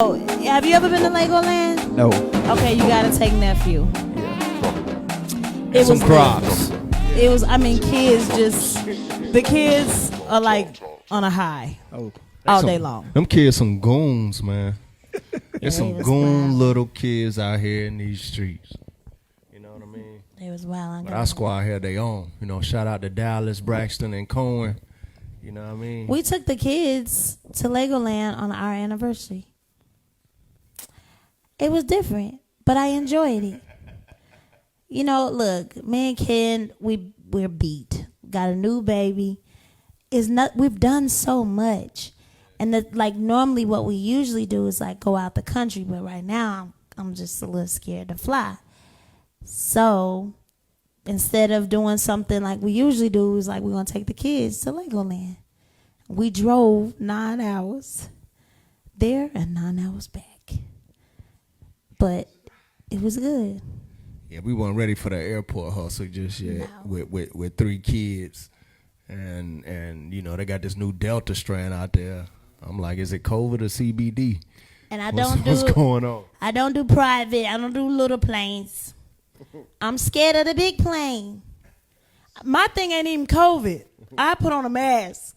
Oh, have you ever been to Legoland? No. Okay, you gotta take nephew. Yeah. It Some was Crocs. It was. I mean, the kids are like on a high all day long. Them kids some goons, man. There's They some was goon wild. little kids out here in these streets. You know what I mean? They was wild. But our squad had their own. You know, shout out to Dallas, Braxton, and Cohen. You know what I mean? We took the kids to Legoland on our anniversary. It was different, but I enjoyed it. You know, look, me and Ken, we're beat. Got a new baby. We've done so much. And normally what we usually do is like go out the country, but right now I'm just a little scared to fly. So instead of doing something like we usually do, is like we're gonna take the kids to Legoland. We drove 9 hours there and 9 hours back. But it was good. Yeah, we weren't ready for the airport hustle just yet. No. With 3 kids, and you know they got this new Delta strand out there. I'm like, is it COVID or CBD? And What's going on? I don't do private. I don't do little planes. I'm scared of the big plane. My thing ain't even COVID. I put on a mask.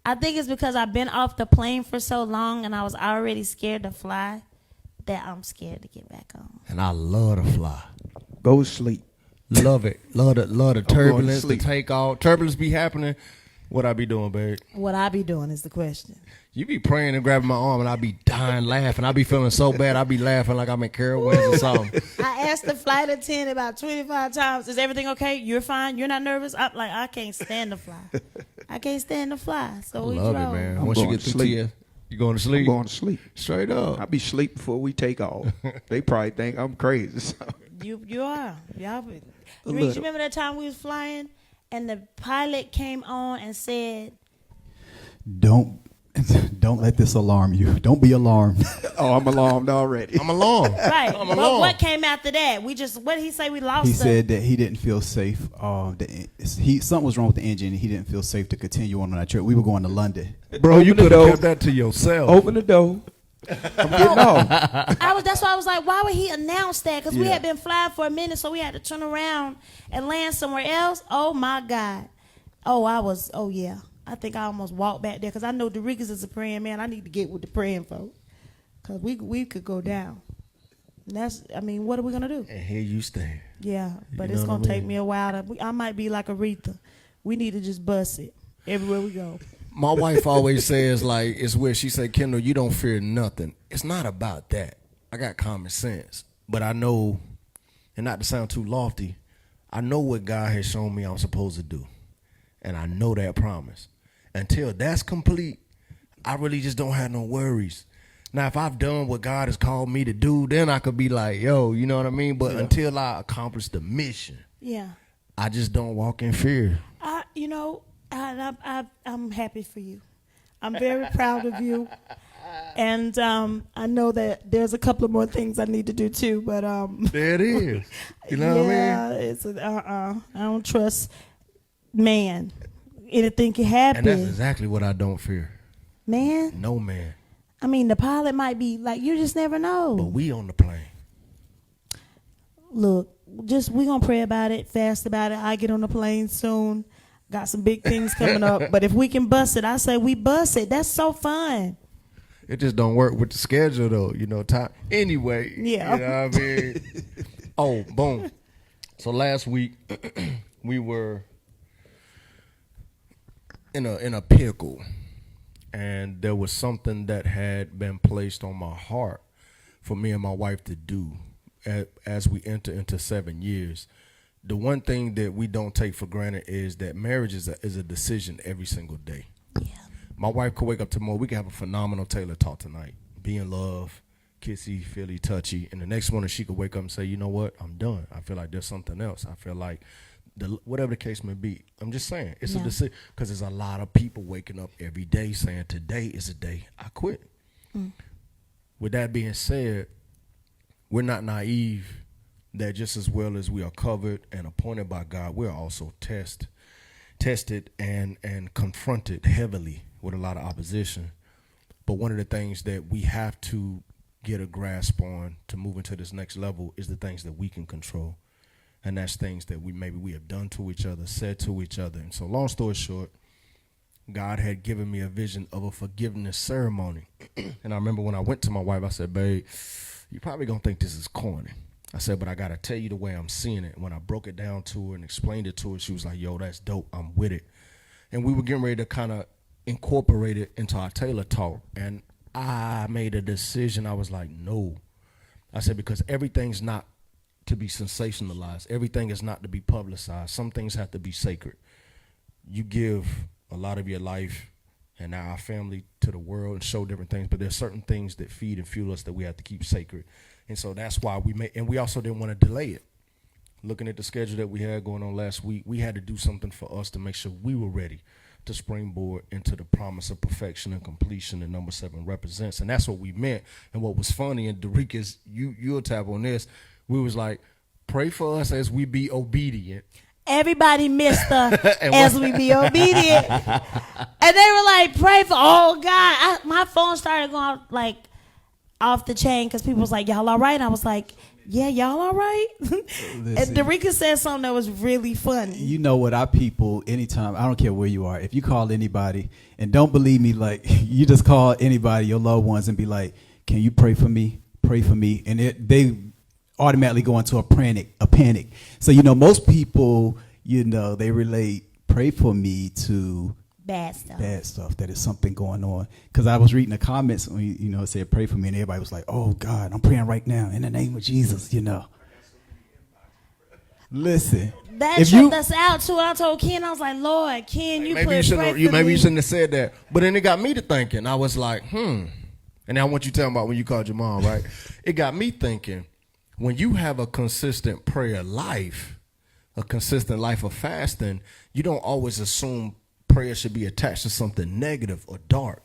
I think it's because I've been off the plane for so long and I was already scared to fly that I'm scared to get back on. And I love to fly. Go to sleep. Love it. Love the turbulence, the sleep. takeoff. Turbulence be happening. What I be doing, babe? What I be doing is the question. You be praying and grabbing my arm, and I be dying laughing. I be feeling so bad. I be laughing like I'm in Carowinds or something. I asked the flight attendant about 25 times, is everything okay? You're fine? You're not nervous? I'm like, I can't stand to fly. I can't stand to fly. So we Love drove. it, man. I'm Once you going get to through sleep. TS, you going to sleep? I'm going to sleep. Straight up. I'll be asleep before we take off. They probably think I'm crazy. So. You are. Y'all. Reach, you little. remember that time we was flying and the pilot came on and said, Don't let this alarm you. Don't be alarmed. Oh, I'm alarmed already. I'm alone. right. I'm But alone. what came after that? What did he say? We lost He the- said that he didn't feel safe. Something was wrong with the engine. He didn't feel safe to continue on that trip. We were going to London. Bro, you could have kept that to yourself. open the door. I'm getting off. That's why I was like, why would he announce that? Because we Yeah. had been flying for a minute, so we had to turn around and land somewhere else. Oh, my God. Oh, yeah. I think I almost walked back there because I know Dorikas is a praying man. I need to get with the praying folk because we could go down. And what are we going to do? And here you stand. Yeah, but You it's know going what to I take mean? me a while. I might be like Aretha. We need to just bust it everywhere we go. My wife always says, like, it's where she said, Kendall, you don't fear nothing. It's not about that. I got common sense. But I know, and not to sound too lofty, I know what God has shown me I'm supposed to do. And I know that promise. Until that's complete, I really just don't have no worries. Now, if I've done what God has called me to do, then I could be like, yo, you know what I mean? But until I accomplish the mission, Yeah. I just don't walk in fear. I'm happy for you. I'm very proud of you. And I know that there's a couple of more things I need to do too, but There it is. You know what I mean? yeah, it's I don't trust man. Anything can happen. And that's exactly what I don't fear. Man, No man. I mean the pilot might be like, you just never know. But we on the plane. Look, we gonna pray about it, fast about it. I get on the plane soon. Got some big things coming up. But if we can bust it, I say we bust it. That's so fun. It just don't work with the schedule though, you know, time. Anyway, Yeah. you know what I mean? Oh, boom. So last week we were in a pickle, and there was something that had been placed on my heart for me and my wife to do as we enter into 7 years. The one thing that we don't take for granted is that marriage is a decision every single day. Yeah. My wife could wake up tomorrow. We could have a phenomenal Taylor talk tonight. Be in love, kissy, feely, touchy. And the next morning she could wake up and say, you know what? I'm done. I feel like there's something else. I feel like whatever the case may be. I'm just saying. It's a decision. Because there's a lot of people waking up every day saying, today is a day I quit. With that being said, we're not naive that just as well as we are covered and appointed by God, we're also tested and confronted heavily with a lot of opposition. But one of the things that we have to get a grasp on to move into this next level is the things that we can control. And that's things that we have done to each other, said to each other. And so long story short, God had given me a vision of a forgiveness ceremony. And I remember when I went to my wife, I said, babe, you probably gonna think this is corny. I said, but I gotta tell you the way I'm seeing it. When I broke it down to her and explained it to her, she was like, yo, that's dope, I'm with it. And we were getting ready to kind of incorporate it into our Taylor talk. And I made a decision. I was like, no. I said, because everything's not to be sensationalized. Everything is not to be publicized. Some things have to be sacred. You give a lot of your life and our family to the world and show different things, but there's certain things that feed and fuel us that we have to keep sacred. And so that's why and we also didn't want to delay it. Looking at the schedule that we had going on last week, we had to do something for us to make sure we were ready to springboard into the promise of perfection and completion that number 7 represents. And that's what we meant. And what was funny, and Derikas, you'll tap on this, we was like, pray for us as we be obedient. Everybody missed the as we be obedient. And they were like, pray for, oh God. My phone started going like off the chain because people was like, y'all all right? And I was like, yeah, y'all all right? And Derikas said something that was really funny. You know what, our people, anytime, I don't care where you are, if you call anybody, and don't believe me, like, you just call anybody, your loved ones, and be like, can you pray for me? Pray for me. And they automatically go into a panic. So, you know, most people, you know, they relate pray for me to bad stuff. That is something going on. Because I was reading the comments when it said pray for me, and everybody was like, oh God, I'm praying right now in the name of Jesus, Listen. That tripped us out too. I told Ken, I was like, Lord, Ken, maybe you shouldn't have said that. But then it got me to thinking. I was like, And I want you to tell me about when you called your mom, right? It got me thinking, when you have a consistent prayer life, a consistent life of fasting, you don't always assume prayer should be attached to something negative or dark.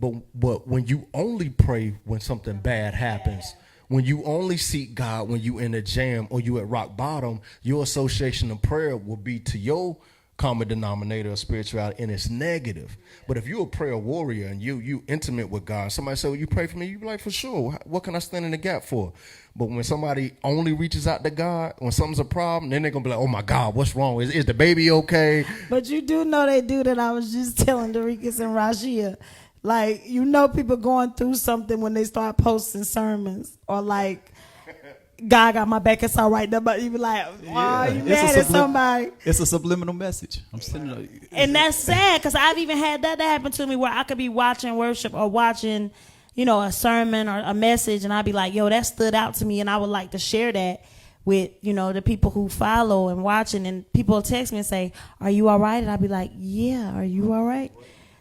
But when you only pray when something bad happens, when you only seek God when you in a jam or you at rock bottom, your association of prayer will be to your common denominator of spirituality, and it's negative. But if you're a prayer warrior and you intimate with God, somebody say, well, you pray for me, you be like, for sure. What can I stand in the gap for? But when somebody only reaches out to God, when something's a problem, then they're going to be like, oh my God, what's wrong? Is the baby okay? But you do know they do that. I was just telling Derikas and Rashia, like, people going through something when they start posting sermons, or like, God got my back, it's all right. But you be like, you mad at somebody. It's a subliminal message. I'm sitting there. And that's sad, because I've even had that happen to me, where I could be watching worship or watching, a sermon or a message, and I'd be like, yo, that stood out to me, and I would like to share that with, the people who follow and watching, and people will text me and say, are you all right? And I'd be like, yeah, are you all right?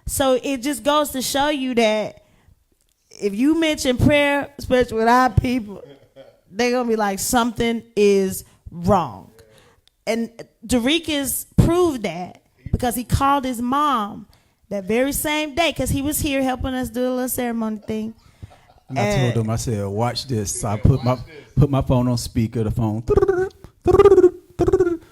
So it just goes to show you that if you mention prayer, especially with our people, they're going to be like, something is wrong. And Derikas proved that, because he called his mom that very same day, because he was here helping us do a little ceremony thing. And I told him, I said, watch this. So I put my phone on speaker, the phone.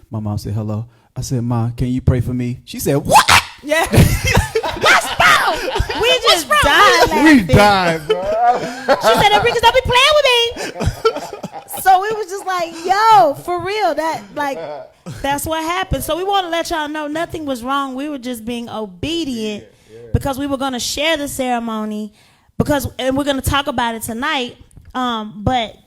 My mom said, hello. I said, Ma, can you pray for me? She said, what? Yeah. What's wrong? We just died laughing. We died, bro. She said, Derikas, don't be playing with me. So it was just like, yo, for real, that's what happened. So we want to let y'all know nothing was wrong. We were just being obedient, because we were going to share the ceremony, and we're going to talk about it tonight. But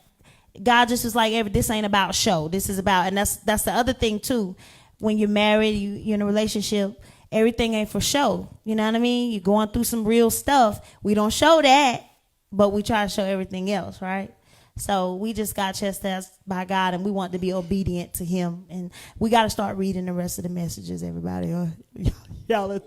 God just was like, this ain't about show. This is about, and that's the other thing too. When you're married, you're in a relationship, everything ain't for show. You know what I mean? You're going through some real stuff. We don't show that, but we try to show everything else, right? So we just got chastised by God, and we want to be obedient to him. And we got to start reading the rest of the messages, everybody. Y'all are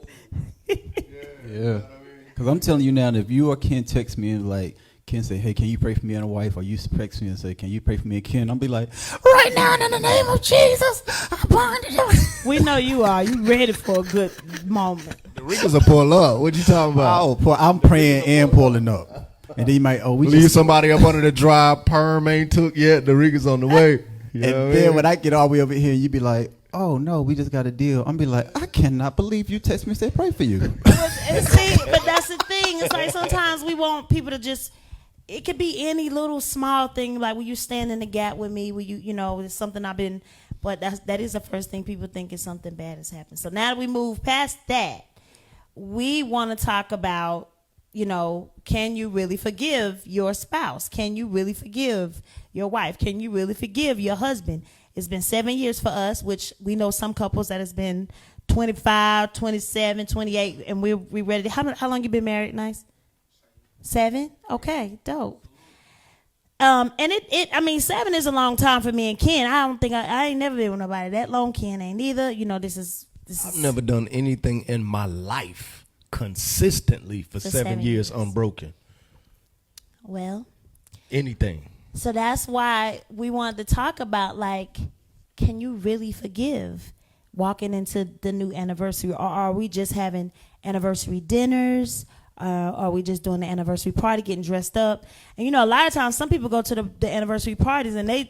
yeah. Because I'm telling you now, if you or Ken text me and like, Ken say, hey, can you pray for me and a wife? Or you text me and say, can you pray for me and Ken? I'll be like, right now, in the name of Jesus, I bind it. We know you are. You ready for a good moment. The Rikas will pull up. What you talking about? I'm praying and pulling up. And then you might, leave somebody up under the drive. Perm ain't took yet. The Rikas on the way. When I get all the way over here, you be like, oh no, we just got a deal. I'm be like, I cannot believe you text me and say pray for you. But that's the thing. It's like sometimes we want people to just it could be any little small thing, like when you stand in the gap with me, when you know, it's something I've been, but that is the first thing people think is something bad has happened. So now that we move past that, we want to talk about, you know, can you really forgive your spouse? Can you really forgive your wife? Can you really forgive your husband? It's been 7 years for us, which we know some couples that has been 25, 27, 28, and we ready. How long you been married, Nice? 7? Okay, dope. And I mean, 7 is a long time for me and Ken. I don't think I ain't never been with nobody that long. Ken ain't either. You know, this is. I've never done anything in my life consistently for 7 years unbroken. Well. Anything. So that's why we wanted to talk about, like, can you really forgive walking into the new anniversary, or are we just having anniversary dinners? Are we just doing the anniversary party, getting dressed up? And, you know, a lot of times some people go to the anniversary parties and they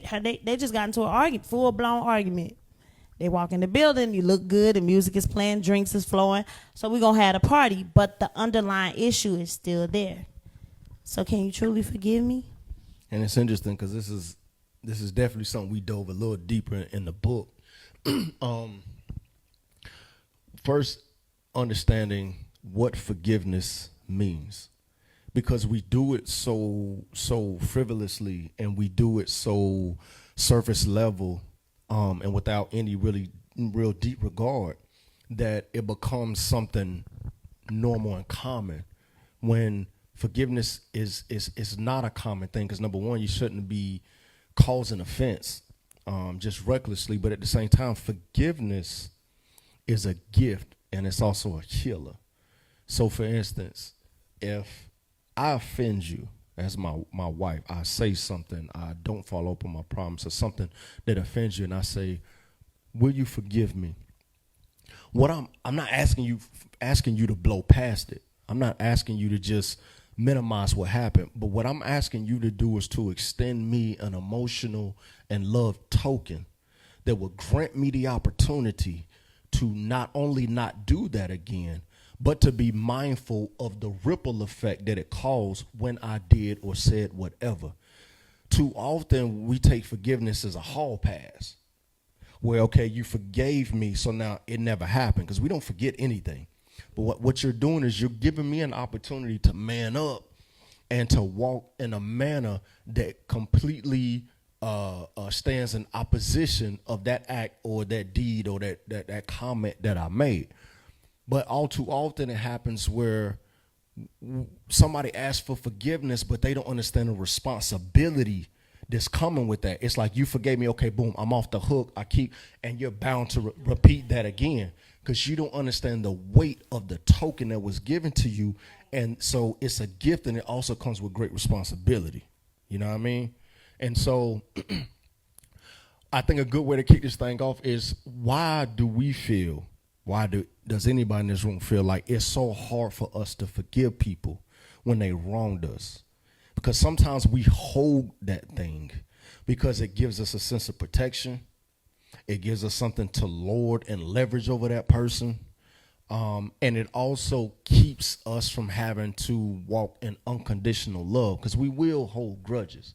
just got into an argument, full-blown argument. They walk in the building, you look good, the music is playing, drinks is flowing. So we're going to have a party, but the underlying issue is still there. So can you truly forgive me? And it's interesting because this is definitely something we dove a little deeper in the book. First, understanding what forgiveness means, because we do it so frivolously and we do it so surface level, and without any real deep regard, that it becomes something normal and common, when forgiveness is not a common thing. Because number one, you shouldn't be causing offense just recklessly, but at the same time, forgiveness is a gift and it's also a killer. So for instance, if I offend you as my wife, I say something, I don't follow up on my promise, or something that offends you, and I say, will you forgive me? What I'm not asking you to blow past it. I'm not asking you to just minimize what happened, but what I'm asking you to do is to extend me an emotional and love token that will grant me the opportunity to not only not do that again, but to be mindful of the ripple effect that it caused when I did or said whatever. Too often we take forgiveness as a hall pass, where, okay, you forgave me, so now it never happened, because we don't forget anything. But what you're doing is you're giving me an opportunity to man up and to walk in a manner that completely stands in opposition of that act or that deed or that comment that I made. But all too often it happens where somebody asks for forgiveness, but they don't understand the responsibility that's coming with that. It's like, you forgave me, okay, boom, I'm off the hook, and you're bound to repeat that again, because you don't understand the weight of the token that was given to you. And so it's a gift, and it also comes with great responsibility. You know what I mean? And so I think a good way to kick this thing off is, why does anybody in this room feel like it's so hard for us to forgive people when they wronged us? Because sometimes we hold that thing because it gives us a sense of protection. It gives us something to lord and leverage over that person. And it also keeps us from having to walk in unconditional love, because we will hold grudges.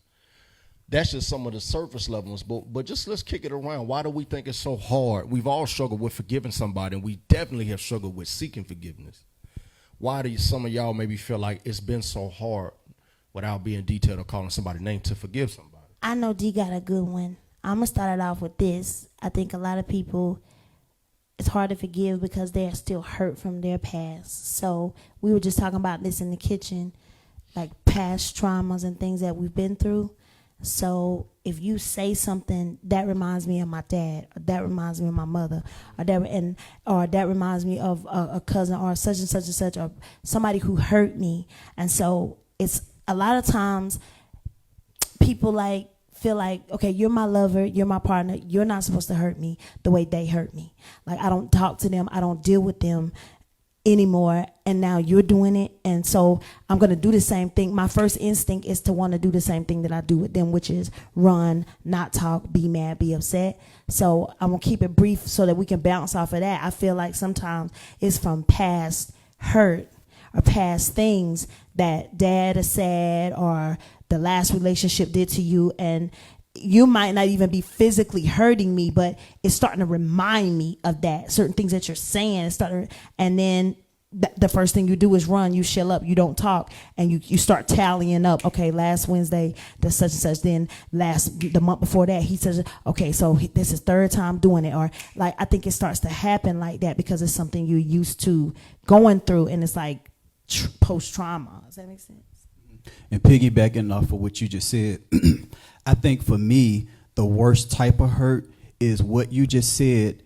That's just some of the surface levels, but just let's kick it around. Why do we think it's so hard? We've all struggled with forgiving somebody, and we definitely have struggled with seeking forgiveness. Why do some of y'all maybe feel like it's been so hard, without being detailed or calling somebody's name, to forgive somebody? I know D got a good one. I'm going to start it off with this. I think a lot of people, it's hard to forgive because they are still hurt from their past. So we were just talking about this in the kitchen, like past traumas and things that we've been through. So if you say something that reminds me of my dad, or that reminds me of my mother, or that reminds me of a cousin, or such and such and such, or somebody who hurt me, and so it's a lot of times people feel like, okay, you're my lover, you're my partner, you're not supposed to hurt me the way they hurt me. Like, I don't talk to them, I don't deal with them anymore, and now you're doing it, and so I'm going to do the same thing. My first instinct is to want to do the same thing that I do with them, which is run, not talk, be mad, be upset. So I'm going to keep it brief so that we can bounce off of that. I feel like sometimes it's from past hurt or past things that dad has said or the last relationship did to you, and you might not even be physically hurting me, but it's starting to remind me of that. Certain things that you're saying, and then the first thing you do is run. You shell up. You don't talk, and you start tallying up. Okay, last Wednesday, the such and such. Then the month before that, he says, okay, so this is third time doing it. Or like, I think it starts to happen like that because it's something you're used to going through, and it's like post trauma. Does that make sense? And piggybacking off of what you just said, I think for me, the worst type of hurt is what you just said.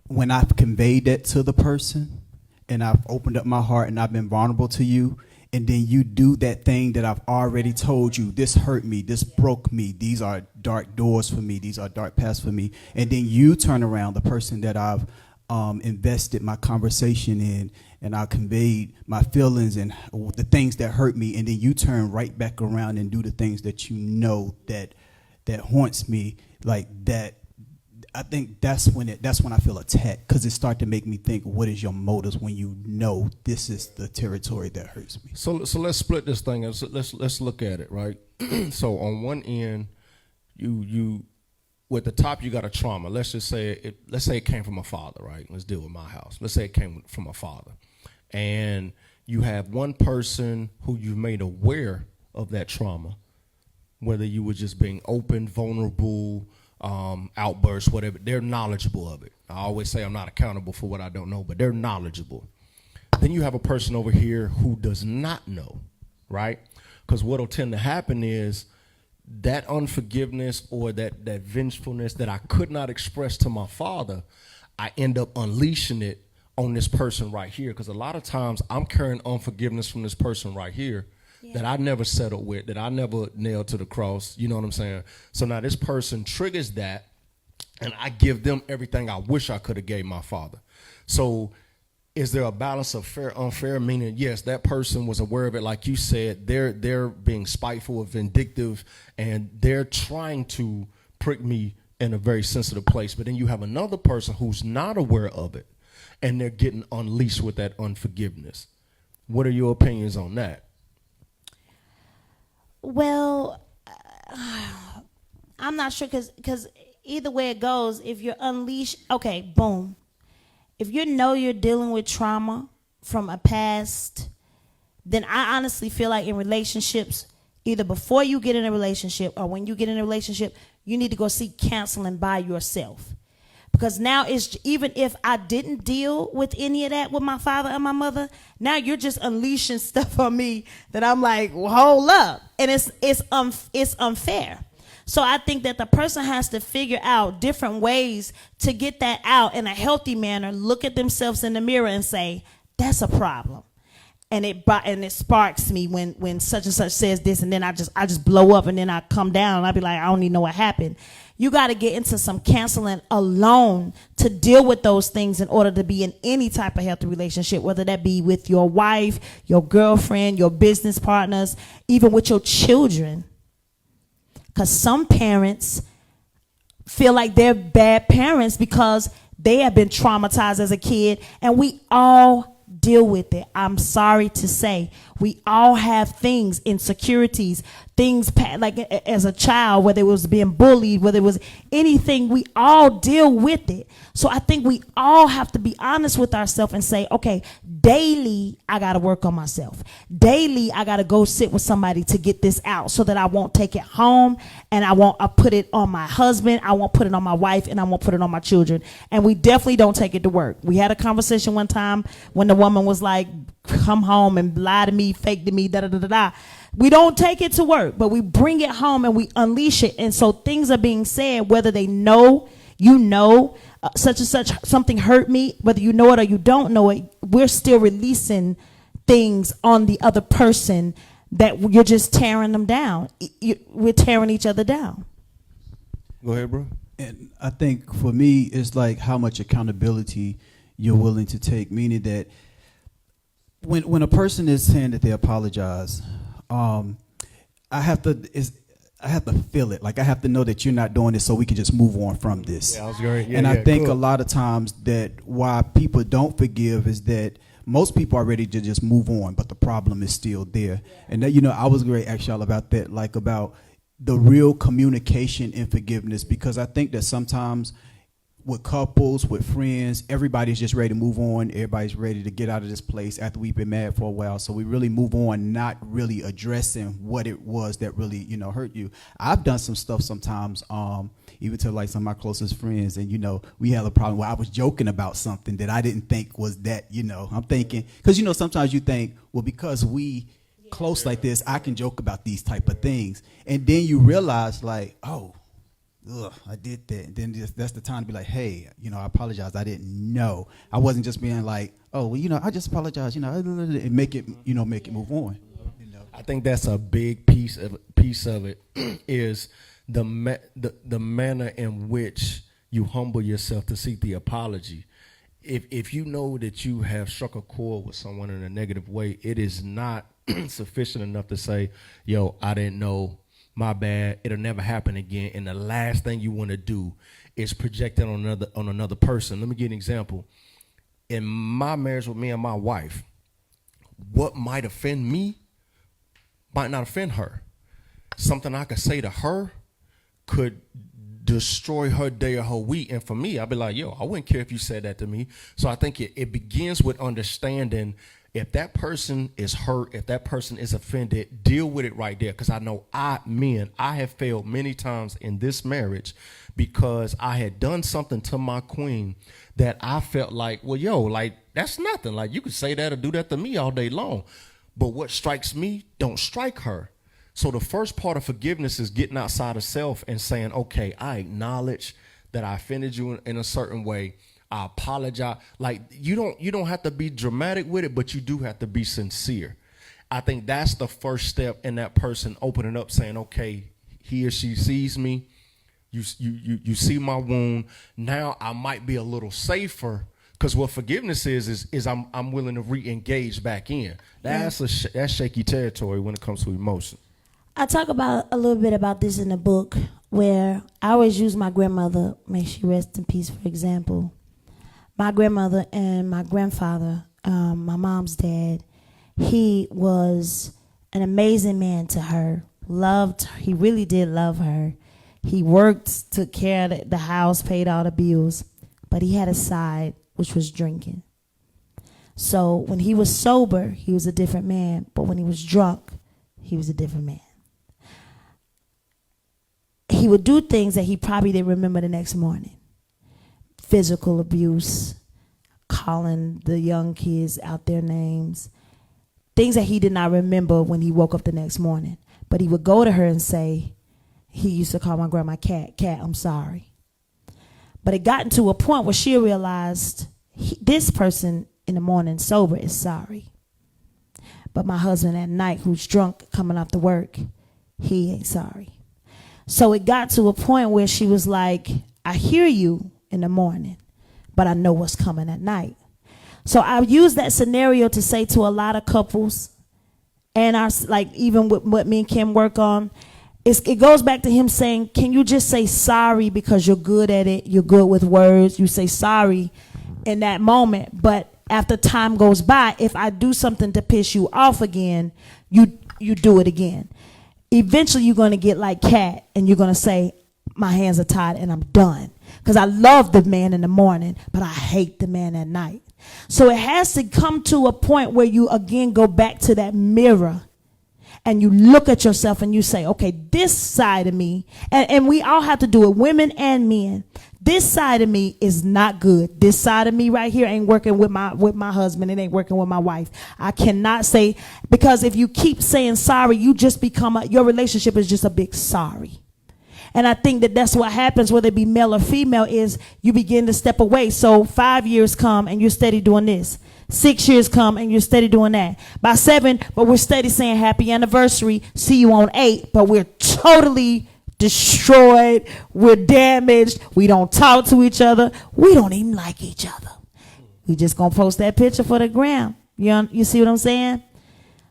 When I've conveyed that to the person and I've opened up my heart and I've been vulnerable to you, and then you do that thing that I've already told you, this hurt me, this broke me, these are dark doors for me, these are dark paths for me, and then you turn around, the person that I've invested my conversation in, and I conveyed my feelings and the things that hurt me, and then you turn right back around and do the things that you know that haunts me like that. I think that's when I feel attacked, because it starts to make me think, what is your motives when you know this is the territory that hurts me? So let's split this thing. Let's look at it, right? So on one end, you at the top you got a trauma. Let's say it came from a father, right? Let's deal with my house. Let's say it came from a father, and you have one person who you made aware of that trauma, whether you were just being open, vulnerable, outbursts, whatever. They're knowledgeable of it. I always say I'm not accountable for what I don't know, but they're knowledgeable. Then you have a person over here who does not know, right? Because what'll tend to happen is that unforgiveness or that vengefulness that I could not express to my father, I end up unleashing it on this person right here. Because a lot of times I'm carrying unforgiveness from this person right here that I never settled with, that I never nailed to the cross. You know what I'm saying? So now this person triggers that, and I give them everything I wish I could have gave my father. So is there a balance of fair, unfair? Meaning, yes, that person was aware of it. Like you said, they're being spiteful or vindictive, and they're trying to prick me in a very sensitive place. But then you have another person who's not aware of it, and they're getting unleashed with that unforgiveness. What are your opinions on that? Well, I'm not sure, because either way it goes, if you're unleashed, okay, boom. If you know you're dealing with trauma from a past, then I honestly feel like in relationships, either before you get in a relationship or when you get in a relationship, you need to go seek counseling by yourself. Because now it's, even if I didn't deal with any of that with my father and my mother, now you're just unleashing stuff on me that I'm like, well, hold up. And it's unfair. So I think that the person has to figure out different ways to get that out in a healthy manner, look at themselves in the mirror and say, that's a problem. And it sparks me when such and such says this, and then I just blow up, and then I come down and I be like, I don't even know what happened. You got to get into some counseling alone to deal with those things in order to be in any type of healthy relationship, whether that be with your wife, your girlfriend, your business partners, even with your children. Because some parents feel like they're bad parents because they have been traumatized as a kid, and we all deal with it. I'm sorry to say, we all have things, insecurities, things like as a child, whether it was being bullied, whether it was anything, we all deal with it. So I think we all have to be honest with ourselves and say, okay, daily I got to work on myself. Daily I got to go sit with somebody to get this out so that I won't take it home, and I put it on my husband, I won't put it on my wife, and I won't put it on my children. And we definitely don't take it to work. We had a conversation one time when the woman was like, come home and lie to me, fake to me, da-da-da-da-da. We don't take it to work, but we bring it home and we unleash it. And so things are being said, whether they know, such and such, something hurt me, whether you know it or you don't know it, we're still releasing things on the other person that you're just tearing them down. We're tearing each other down. Go ahead, bro. And I think for me, it's like how much accountability you're willing to take, meaning that when a person is saying that they apologize, I have to feel it. Like, I have to know that you're not doing this so we can just move on from this. Yeah, that was great. Yeah, and I think cool. a lot of times that why people don't forgive is that most people are ready to just move on, but the problem is still there. And that, you know, I was going to ask y'all about that, like about the real communication and forgiveness, because I think that sometimes with couples, with friends, everybody's just ready to move on. Everybody's ready to get out of this place after we've been mad for a while. So we really move on, not really addressing what it was that really, you know, hurt you. I've done some stuff sometimes, even to like some of my closest friends, and, you know, we had a problem where I was joking about something that I didn't think was that, you know, I'm thinking, because, you know, sometimes you think, well, because we close like this, I can joke about these type of things. And then you realize like, oh, ugh, I did that. And then that's the time to be like, hey, you know, I apologize. I didn't know. I wasn't just being like, oh, well, you know, I just apologize, you know, and make it move on. You know? I think that's a big piece of it is the manner in which you humble yourself to seek the apology. If you know that you have struck a chord with someone in a negative way, it is not sufficient enough to say, yo, I didn't know, my bad, it'll never happen again. And the last thing you want to do is project it on another person. Let me give you an example. In my marriage with me and my wife, what might offend me might not offend her. Something I could say to her could destroy her day or her week. And for me, I'd be like, yo, I wouldn't care if you said that to me. So I think it begins with understanding if that person is hurt, if that person is offended, deal with it right there. Because I know I have failed many times in this marriage because I had done something to my queen that I felt like, well, yo, like, that's nothing. Like, you could say that or do that to me all day long. But what strikes me don't strike her. So the first part of forgiveness is getting outside of self and saying, okay, I acknowledge that I offended you in a certain way. I apologize. Like, you don't have to be dramatic with it, but you do have to be sincere. I think that's the first step in that person opening up, saying, okay, he or she sees me. You see my wound. Now I might be a little safer, because what forgiveness is I'm willing to re-engage back in. That's shaky territory when it comes to emotion. I talk about a little bit about this in the book, where I always use my grandmother, may she rest in peace, for example. My grandmother and my grandfather, my mom's dad, he was an amazing man to her. He really did love her. He worked, took care of the house, paid all the bills, but he had a side, which was drinking. So when he was sober, he was a different man, but when he was drunk, he was a different man. He would do things that he probably didn't remember the next morning. Physical abuse, calling the young kids out their names, things that he did not remember when he woke up the next morning. But he would go to her and say, he used to call my grandma Cat, I'm sorry. But it gotten to a point where she realized this person in the morning sober is sorry. But my husband at night, who's drunk coming off to work, he ain't sorry. So it got to a point where she was like, I hear you in the morning, but I know what's coming at night. So I use that scenario to say to a lot of couples, and even with what me and Kim work on, it goes back to him saying, can you just say sorry because you're good at it, you're good with words, you say sorry in that moment, but after time goes by, if I do something to piss you off again, you do it again. Eventually you're going to get like Cat, and you're going to say, my hands are tied and I'm done. Because I love the man in the morning, but I hate the man at night. So it has to come to a point where you again go back to that mirror and you look at yourself and you say, okay, this side of me, and we all have to do it, women and men. This side of me is not good. This side of me right here ain't working with my husband. It ain't working with my wife. I cannot say, because if you keep saying sorry, you just become your relationship is just a big sorry. And I think that that's what happens, whether it be male or female, is you begin to step away. So 5 years come and you're steady doing this. 6 years come and you're steady doing that. By 7, but we're steady saying happy anniversary, see you on 8, but we're totally destroyed. We're damaged. We don't talk to each other. We don't even like each other. We just gonna post that picture for the gram. You see what I'm saying?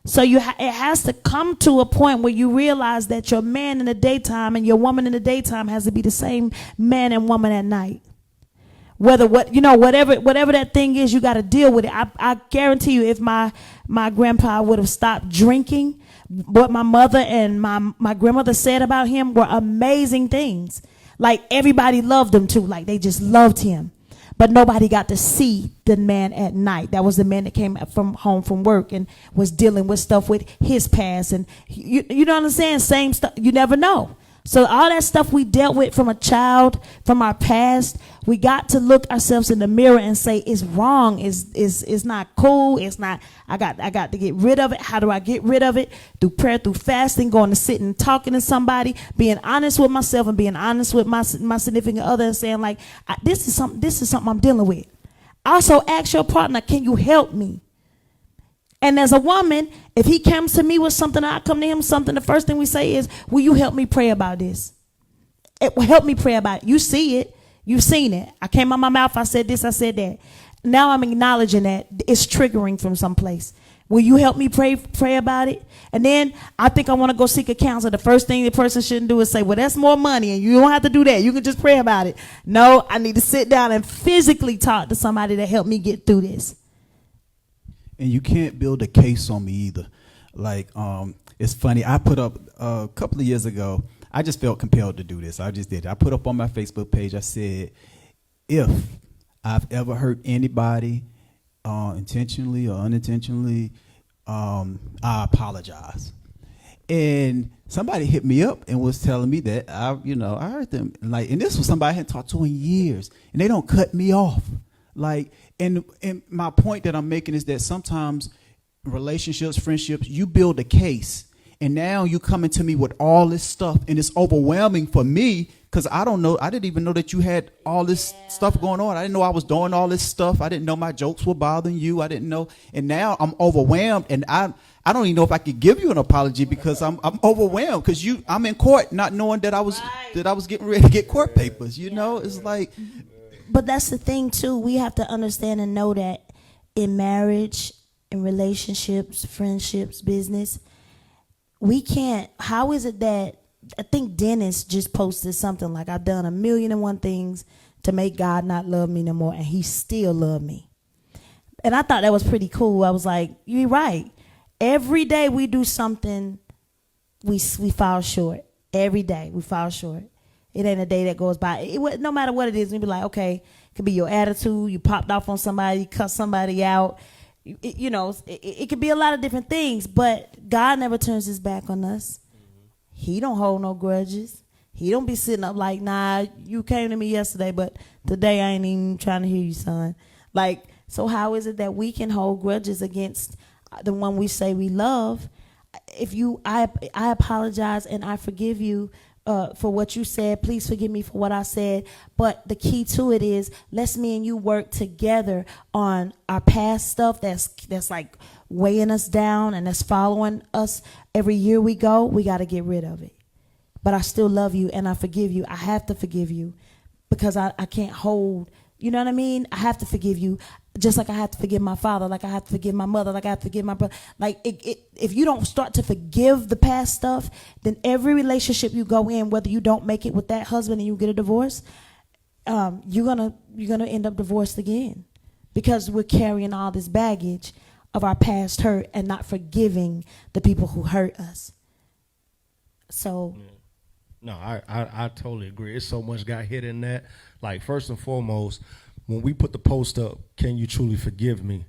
So it has to come to a point where you realize that your man in the daytime and your woman in the daytime has to be the same man and woman at night. Whatever that thing is, you got to deal with it. I guarantee you, if my grandpa would have stopped drinking, what my mother and my grandmother said about him were amazing things. Like, everybody loved him too. Like, they just loved him. But nobody got to see the man at night. That was the man that came home from work and was dealing with stuff with his past. And you know what I'm saying? Same stuff. You never know. So all that stuff we dealt with from a child, from our past, we got to look ourselves in the mirror and say, it's wrong. It's not cool. It's not, I got to get rid of it. How do I get rid of it? Through prayer, through fasting, going to sit and talking to somebody, being honest with myself and being honest with my significant other and saying, like, this is something I'm dealing with. Also ask your partner, can you help me? And as a woman, if he comes to me with something, I come to him something, the first thing we say is, will you help me pray about this? It will help me pray about it. You see it. You've seen it. I came out my mouth. I said this. I said that. Now I'm acknowledging that it's triggering from someplace. Will you help me pray about it? And then I think I want to go seek a counselor. The first thing the person shouldn't do is say, well, that's more money and you don't have to do that. You can just pray about it. No, I need to sit down and physically talk to somebody to help me get through this. And you can't build a case on me either. Like, it's funny. I put up a couple of years ago, I just felt compelled to do this. I just did. I put up on my Facebook page, I said, if I've ever hurt anybody intentionally or unintentionally, I apologize. And somebody hit me up and was telling me that I heard them, like, and this was somebody I hadn't talked to in years, and they don't cut me off. Like, and my point that I'm making is that sometimes relationships, friendships, you build a case, and now you coming to me with all this stuff, and it's overwhelming for me because I didn't even know that you had all this stuff going on. I didn't know I was doing all this stuff. I didn't know my jokes were bothering you. I didn't know, and now I'm overwhelmed, and I don't even know if I could give you an apology because I'm overwhelmed because I'm in court not knowing that I was getting ready to get court papers. You know, it's like. But that's the thing, too. We have to understand and know that in marriage, in relationships, friendships, business, we can't. How is it that, I think Dennis just posted something like, I've done 1,000,001 things to make God not love me no more, and he still loved me. And I thought that was pretty cool. I was like, you're right. Every day we do something, we fall short. Every day we fall short. It ain't a day that goes by. No matter what it is, you be like, okay, it could be your attitude. You popped off on somebody, you cut somebody out. It could be a lot of different things, but God never turns his back on us. He don't hold no grudges. He don't be sitting up like, nah, you came to me yesterday, but today I ain't even trying to hear you, son. Like, so how is it that we can hold grudges against the one we say we love? I apologize and I forgive you for what you said. Please forgive me for what I said. But the key to it is, let's me and you work together on our past stuff that's like weighing us down and that's following us every year we go. We got to get rid of it. But I still love you and I forgive you. I have to forgive you because I can't hold, you know what I mean? I have to forgive you. Just like I have to forgive my father, like I have to forgive my mother, like I have to forgive my brother. Like if you don't start to forgive the past stuff, then every relationship you go in, whether you don't make it with that husband and you get a divorce, you're gonna end up divorced again, because we're carrying all this baggage of our past hurt and not forgiving the people who hurt us. So. No, I totally agree. It's so much got hit in that. Like, first and foremost, when we put the post up, can you truly forgive me?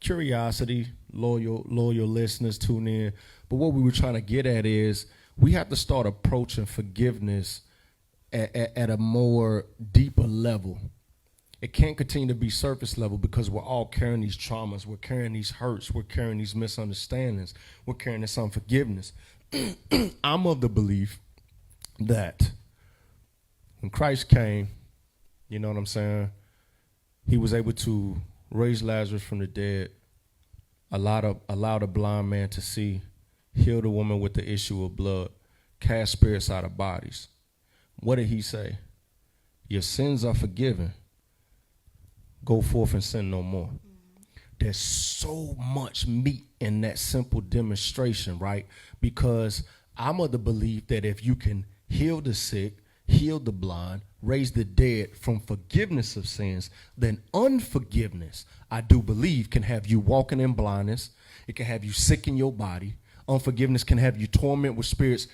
Curiosity, loyal listeners tune in. But what we were trying to get at is we have to start approaching forgiveness at a more deeper level. It can't continue to be surface level because we're all carrying these traumas. We're carrying these hurts. We're carrying these misunderstandings. We're carrying this unforgiveness. I'm of the belief that when Christ came, you know what I'm saying, he was able to raise Lazarus from the dead, allow the blind man to see, heal the woman with the issue of blood, cast spirits out of bodies. What did he say? Your sins are forgiven. Go forth and sin no more. There's so much meat in that simple demonstration, right? Because I'm of the belief that if you can heal the sick, heal the blind, raise the dead, from forgiveness of sins, then unforgiveness, I do believe, can have you walking in blindness. It can have you sick in your body. Unforgiveness can have you torment with spirits.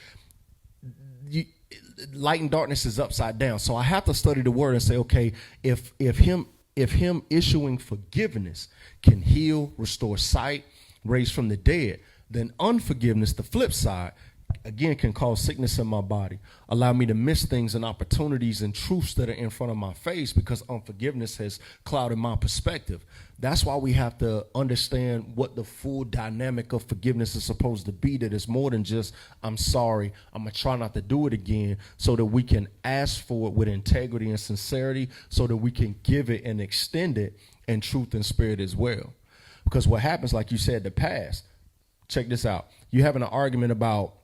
Light and darkness is upside down. So I have to study the word and say, okay, if him issuing forgiveness can heal, restore sight, raise from the dead, then unforgiveness, the flip side, again, can cause sickness in my body, allow me to miss things and opportunities and truths that are in front of my face because unforgiveness has clouded my perspective. That's why we have to understand what the full dynamic of forgiveness is supposed to be, that it's more than just, I'm sorry, I'm going to try not to do it again, so that we can ask for it with integrity and sincerity, so that we can give it and extend it in truth and spirit as well. Because what happens, like you said, the past, check this out. You're having an argument about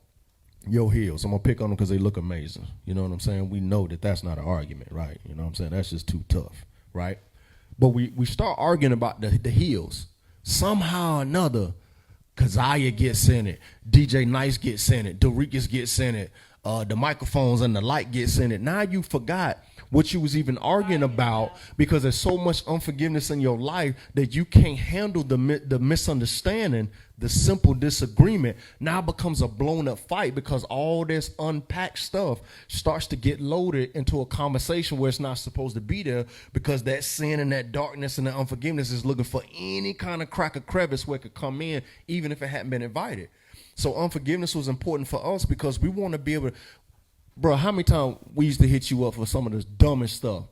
your heels. I'm going to pick on them because they look amazing. You know what I'm saying? We know that that's not an argument, right? You know what I'm saying? That's just too tough, right? But we start arguing about the heels. Somehow or another, Keziah gets in it. DJ Nice gets in it. Dorikas gets in it. The microphones and the light gets in it. Now you forgot what you was even arguing about because there's so much unforgiveness in your life that you can't handle the misunderstanding, the simple disagreement. Now becomes a blown up fight because all this unpacked stuff starts to get loaded into a conversation where it's not supposed to be there, because that sin and that darkness and that unforgiveness is looking for any kind of crack or crevice where it could come in, even if it hadn't been invited. So unforgiveness was important for us because we want to be able to, bro, how many times we used to hit you up for some of this dumbest stuff?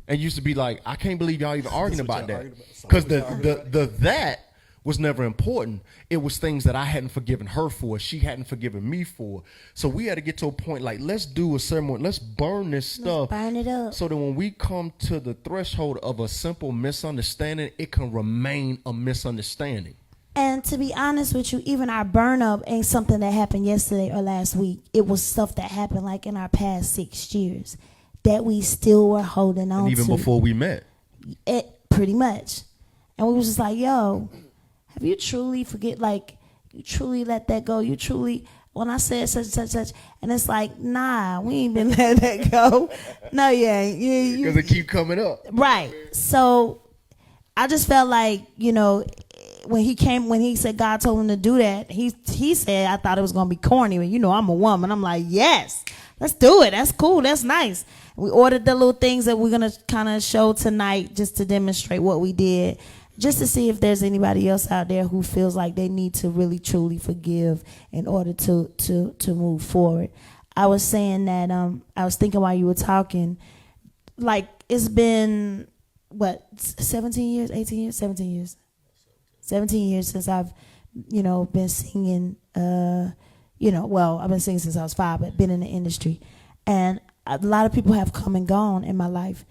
And used to be like, I can't believe y'all even arguing about that. Because that was never important. It was things that I hadn't forgiven her for, she hadn't forgiven me for. So we had to get to a point like, let's do a ceremony, let's burn this stuff. Let's burn it up. So that when we come to the threshold of a simple misunderstanding, it can remain a misunderstanding. And to be honest with you, even our burn up ain't something that happened yesterday or last week. It was stuff that happened like in our past 6 years that we still were holding on to. And even before we met. It pretty much. And we was just like, yo, have you truly you truly let that go? You truly, when I said such, and it's like, nah, we ain't been letting that go. No, you ain't. Because it keep coming up. Right. So I just felt like, when he said God told him to do that, he said, I thought it was going to be corny. I'm a woman. I'm like, yes, let's do it. That's cool. That's nice. We ordered the little things that we're going to kind of show tonight just to demonstrate what we did, just to see if there's anybody else out there who feels like they need to really, truly forgive in order to move forward. I was saying that I was thinking while you were talking, like it's been, 17 years, 18 years, 17 years. 17 years since I've, been singing, I've been singing since I was 5, but been in the industry. And a lot of people have come and gone in my life.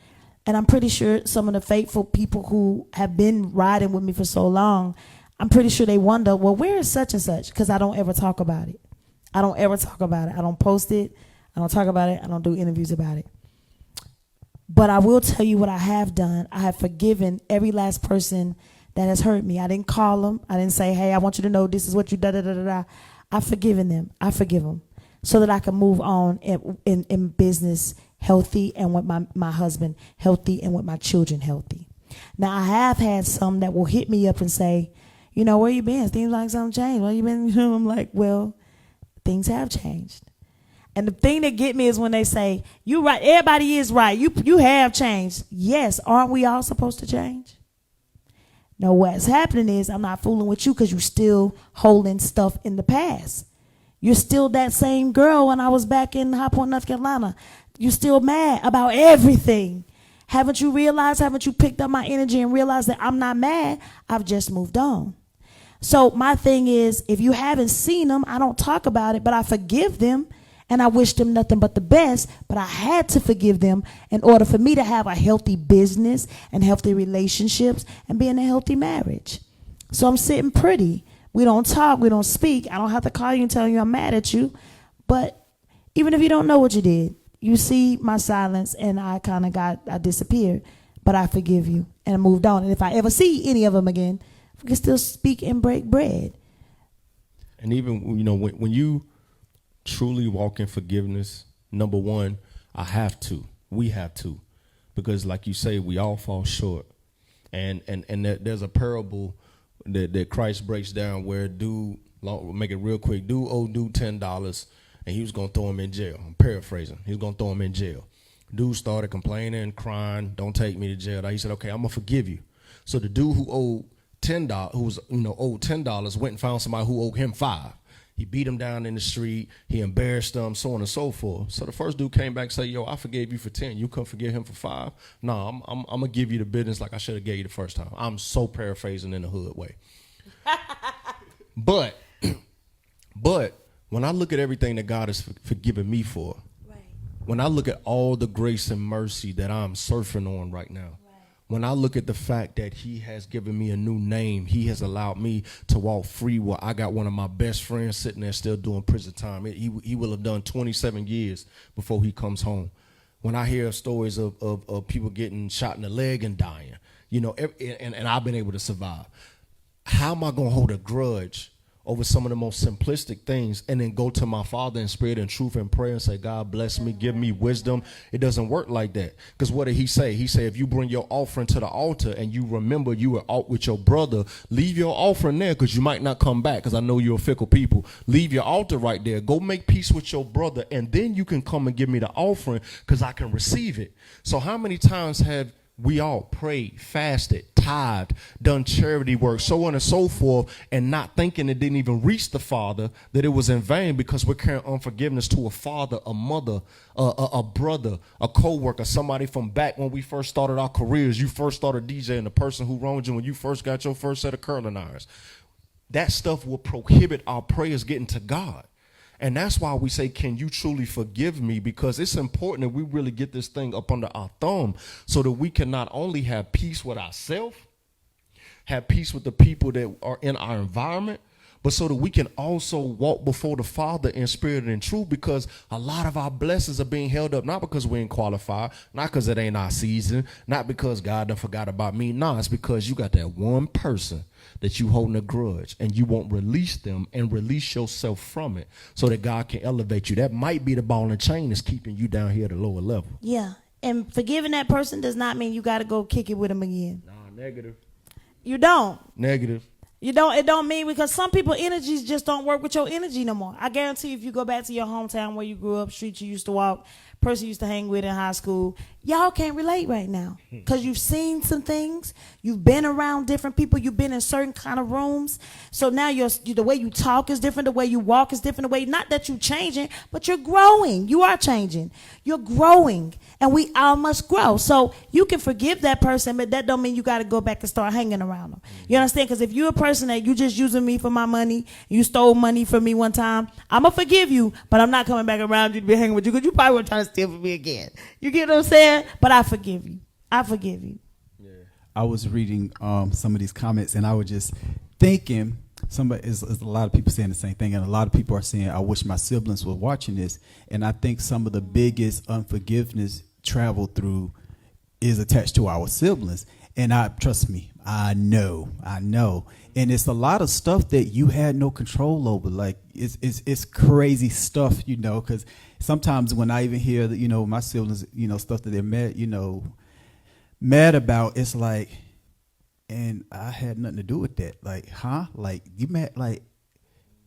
And I'm pretty sure some of the faithful people who have been riding with me for so long, I'm pretty sure they wonder, well, where is such and such? Because I don't ever talk about it. I don't post it. I don't talk about it. I don't do interviews about it. But I will tell you what I have done. I have forgiven every last person that has hurt me. I didn't call them. I didn't say, hey, I want you to know this is what you da-da-da-da-da. I've forgiven them. I forgive them so that I can move on in business healthy and with my husband healthy and with my children healthy. Now, I have had some that will hit me up and say, where you been? Things like something changed. Where you been? I'm like, well, things have changed. And the thing that get me is when they say, you right, everybody is right. You have changed. Yes, aren't we all supposed to change? No, what's happening is I'm not fooling with you because you're still holding stuff in the past. You're still that same girl when I was back in High Point, North Carolina. You're still mad about everything. Haven't you realized, haven't you picked up my energy and realized that I'm not mad? I've just moved on. So my thing is, if you haven't seen them, I don't talk about it, but I forgive them. And I wish them nothing but the best, but I had to forgive them in order for me to have a healthy business and healthy relationships and be in a healthy marriage. So I'm sitting pretty. We don't talk. We don't speak. I don't have to call you and tell you I'm mad at you. But even if you don't know what you did, you see my silence and I disappeared. But I forgive you and I moved on. And if I ever see any of them again, we can still speak and break bread. And even, when you truly walk in forgiveness, number one, I have to. We have to. Because like you say, we all fall short. And there's a parable that Christ breaks down where dude, make it real quick, dude owed dude $10 and he was going to throw him in jail. I'm paraphrasing. He was going to throw him in jail. Dude started complaining, crying, don't take me to jail. He said, okay, I'm going to forgive you. So the dude who owed $10, who was, owed $10, went and found somebody who owed him $5. He beat him down in the street. He embarrassed him, so on and so forth. So the first dude came back and said, yo, I forgave you for 10. You couldn't forgive him for 5? No, I'm going to give you the business like I should have gave you the first time. I'm so paraphrasing in the hood way. But when I look at everything that God has forgiven me for, right. When I look at all the grace and mercy that I'm surfing on right now, right. When I look at the fact that he has given me a new name, he has allowed me to walk free where I got one of my best friends sitting there still doing prison time. He will have done 27 years before he comes home. When I hear stories of people getting shot in the leg and dying, and I've been able to survive. How am I going to hold a grudge over some of the most simplistic things and then go to my Father in spirit and truth and prayer and say, God bless me, give me wisdom? It doesn't work like that. Because what did he say? He said, if you bring your offering to the altar and you remember you were out with your brother, leave your offering there because you might not come back, because I know you're fickle people. Leave your altar right there. Go make peace with your brother, and then you can come and give me the offering because I can receive it. So how many times have we all prayed, fasted, tithed, done charity work, so on and so forth, and not thinking it didn't even reach the Father, that it was in vain because we're carrying unforgiveness to a father, a mother, a brother, a co-worker, somebody from back when we first started our careers. You first started DJing, the person who wronged you when you first got your first set of curling irons. That stuff will prohibit our prayers getting to God. And that's why we say, can you truly forgive me? Because it's important that we really get this thing up under our thumb so that we can not only have peace with ourselves, have peace with the people that are in our environment, but so that we can also walk before the Father in spirit and in truth, because a lot of our blessings are being held up, not because we ain't qualified, not because it ain't our season, not because God done forgot about me. No, it's because you got that one person that you holding a grudge and you won't release them and release yourself from it so that God can elevate you. That might be the ball and chain that's keeping you down here at a lower level. Yeah. And forgiving that person does not mean you got to go kick it with them again. Nah, negative. You don't. Negative. You don't. It don't mean, because some people energies just don't work with your energy no more. I guarantee if you go back to your hometown where you grew up, street you used to walk, person you used to hang with in high school, y'all can't relate right now because you've seen some things. You've been around different people. You've been in certain kind of rooms. So now the way you talk is different. The way you walk is different. The way, not that you're changing, but you're growing. You are changing. You're growing, and we all must grow. So you can forgive that person, but that don't mean you got to go back and start hanging around them. You understand? Because if you're a person that you just using me for my money, you stole money from me one time, I'm going to forgive you, but I'm not coming back around you to be hanging with you because you probably were trying to steal from me again. You get what I'm saying? But I forgive you. I forgive you. Yeah. I was reading some of these comments, and I was just thinking, is a lot of people saying the same thing, and a lot of people are saying, I wish my siblings were watching this. And I think some of the biggest unforgiveness traveled through is attached to our siblings. And trust me, I know. And it's a lot of stuff that you had no control over. Like it's crazy stuff, because sometimes when I even hear that, my siblings, stuff that they're mad about, it's like, and I had nothing to do with that. Like, huh? Like, you mad? Like,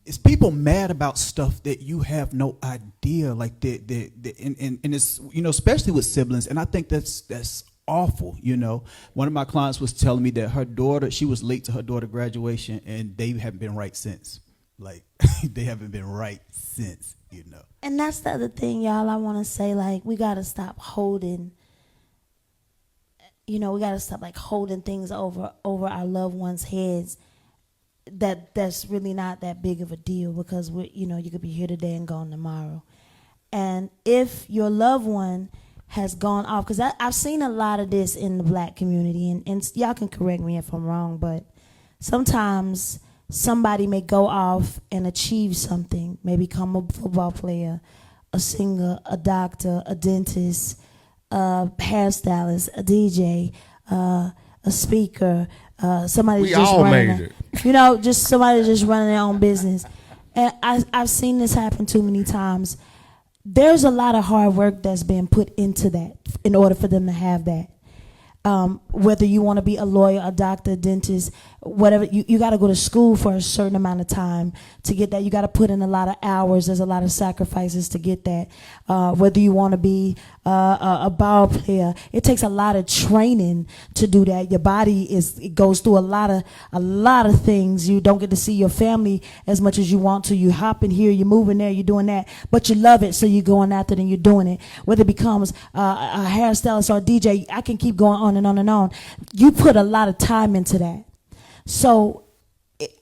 it's people mad about stuff that you have no idea. Like, and it's, especially with siblings. And I think that's awful. One of my clients was telling me that her daughter, she was late to her daughter graduation, and they haven't been right since. Like, they haven't been right since, And that's the other thing, y'all, I want to say, like, we got to stop holding, we got to stop, like, holding things over our loved ones' heads that's really not that big of a deal, because, you could be here today and gone tomorrow. And if your loved one has gone off, because I've seen a lot of this in the black community, and y'all can correct me if I'm wrong, but sometimes somebody may go off and achieve something, may become a football player, a singer, a doctor, a dentist, a hairstylist, a DJ, a speaker, somebody we just all running, made it. Just somebody just running their own business. And I've seen this happen too many times. there's a lot of hard work that's been put into that in order for them to have that. Whether you want to be a lawyer, a doctor, a dentist, whatever, you got to go to school for a certain amount of time to get that. You got to put in a lot of hours. There's a lot of sacrifices to get that. Whether you want to be a ball player, it takes a lot of training to do that. Your body it goes through a lot of things. You don't get to see your family as much as you want to. You hopping here, you're moving there, you're doing that, but you love it, so you're going after it and you're doing it. Whether it becomes a hairstylist or a DJ, I can keep going on and on and on. You put a lot of time into that. So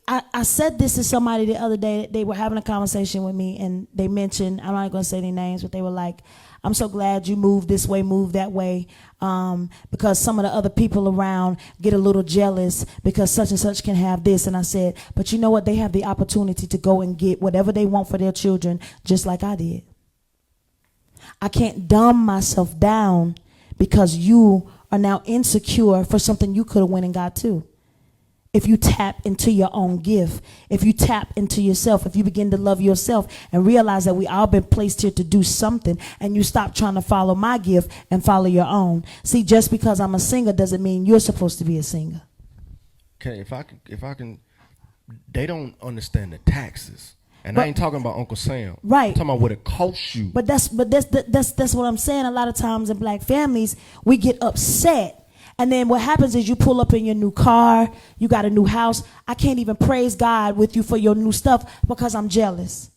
I said this to somebody the other day. They were having a conversation with me, and they mentioned, I'm not going to say any names, but they were like, I'm so glad you moved this way, moved that way, because some of the other people around get a little jealous because such and such can have this. And I said, but you know what? They have the opportunity to go and get whatever they want for their children, just like I did. I can't dumb myself down because you are now insecure for something you could have went and got too. If you tap into your own gift, if you tap into yourself, if you begin to love yourself and realize that we all been placed here to do something, and you stop trying to follow my gift and follow your own. See, just because I'm a singer doesn't mean you're supposed to be a singer. Okay, if I can, they don't understand the taxes. And But- I ain't talking about Uncle Sam. Right. I'm talking about what it costs you. But that's what I'm saying. A lot of times in black families, we get upset. And then what happens is you pull up in your new car, you got a new house. I can't even praise God with you for your new stuff because I'm jealous.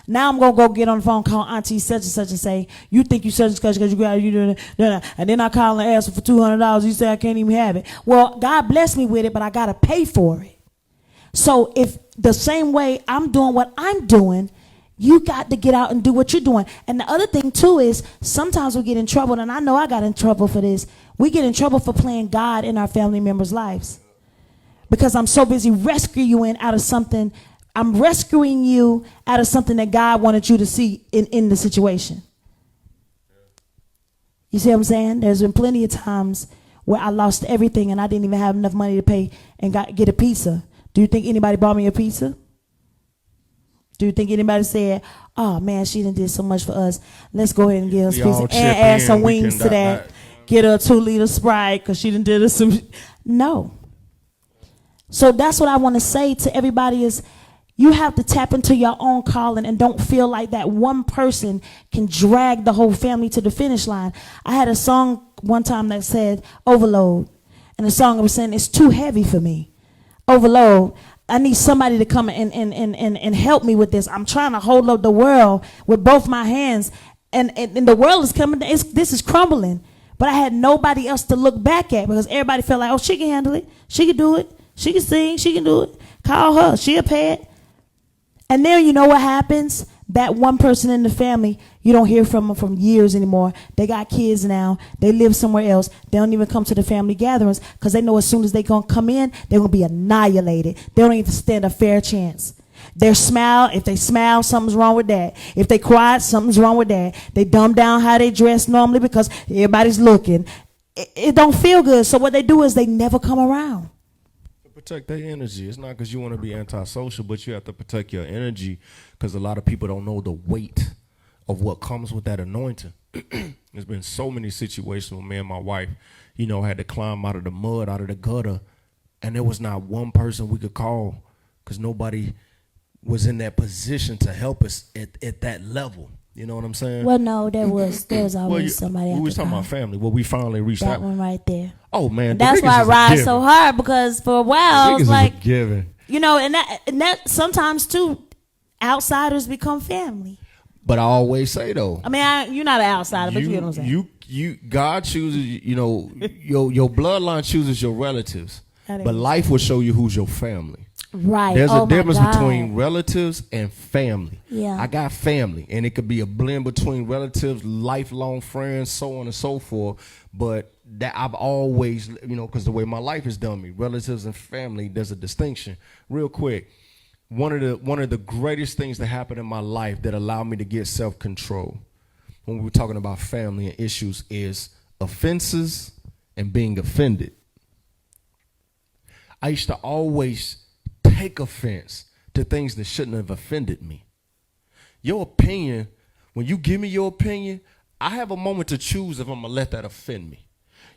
Now I'm gonna go get on the phone, call Auntie such and such and say, you think you such and such because you got you doing it. And then I call and ask for $200. You say I can't even have it. Well, God bless me with it, but I gotta pay for it. So if the same way I'm doing what I'm doing, you got to get out and do what you're doing. And the other thing too is sometimes we get in trouble, and I know I got in trouble for this. We get in trouble for playing God in our family members' lives because I'm so busy rescuing you out of something. I'm rescuing you out of something that God wanted you to see in the situation. You see what I'm saying? There's been plenty of times where I lost everything and I didn't even have enough money to pay and get a pizza. Do you think anybody bought me a pizza? Do you think anybody said, oh man, she done did so much for us, let's go ahead and get us We pizza all and chip add in. some We wings can to that. Get her a 2-liter Sprite because she done did us some. No. So that's what I want to say to everybody is you have to tap into your own calling and don't feel like that one person can drag the whole family to the finish line. I had a song one time that said overload. And the song I was saying, it's too heavy for me. Overload. I need somebody to come and help me with this. I'm trying to hold up the world with both my hands. And the world is coming. This is crumbling. But I had nobody else to look back at because everybody felt like, oh, she can handle it. She can do it. She can sing. She can do it. Call her. She a pet. And then you know what happens? That one person in the family, you don't hear from them from years anymore. They got kids now. They live somewhere else. They don't even come to the family gatherings because they know as soon as they going to come in, they're going to be annihilated. They don't even stand a fair chance. If they smile, something's wrong with that. If they quiet, something's wrong with that. They dumb down how they dress normally because everybody's looking. It don't feel good. So what they do is they never come around. Protect their energy. It's not because you want to be antisocial, but you have to protect your energy because a lot of people don't know the weight of what comes with that anointing. There's been so many situations where me and my wife, had to climb out of the mud, out of the gutter, and there was not one person we could call because nobody was in that position to help us at that level. You know what I'm saying? Well, no, there was always somebody. We was talking about family. Well, we finally reached that one right there. Oh man, That's why I ride so hard because for a while I was like, giving. and that sometimes too, outsiders become family. But I always say though, I mean, you're not an outsider, but you know what I'm saying. God chooses. Your bloodline chooses your relatives, That but is. life will show you who's your family. Right. There's Oh a my difference God. between relatives and family. Yeah. I got family, and it could be a blend between relatives, lifelong friends, so on and so forth. But that I've always, because the way my life has done me, relatives and family, there's a distinction. Real quick, one of the greatest things that happened in my life that allowed me to get self-control when we were talking about family and issues is offenses and being offended. I used to always take offense to things that shouldn't have offended me. Your opinion When you give me your opinion, I have a moment to choose if I'm going to let that offend me.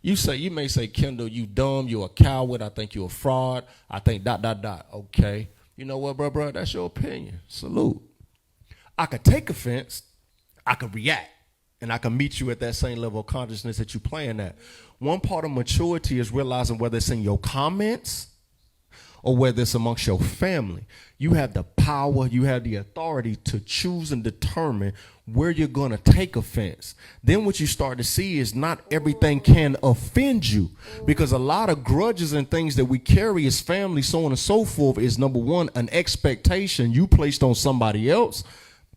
You may say, Kendall, you dumb, you're a coward, I think you're a fraud, I think ... Okay. You know what, bro, that's your opinion. Salute. I could take offense, I could react, and I can meet you at that same level of consciousness that you're playing at. One part of maturity is realizing whether it's in your comments or whether it's amongst your family. You have the power, you have the authority to choose and determine where you're going to take offense. Then what you start to see is not everything can offend you, because a lot of grudges and things that we carry as family, so on and so forth, is number one, an expectation you placed on somebody else.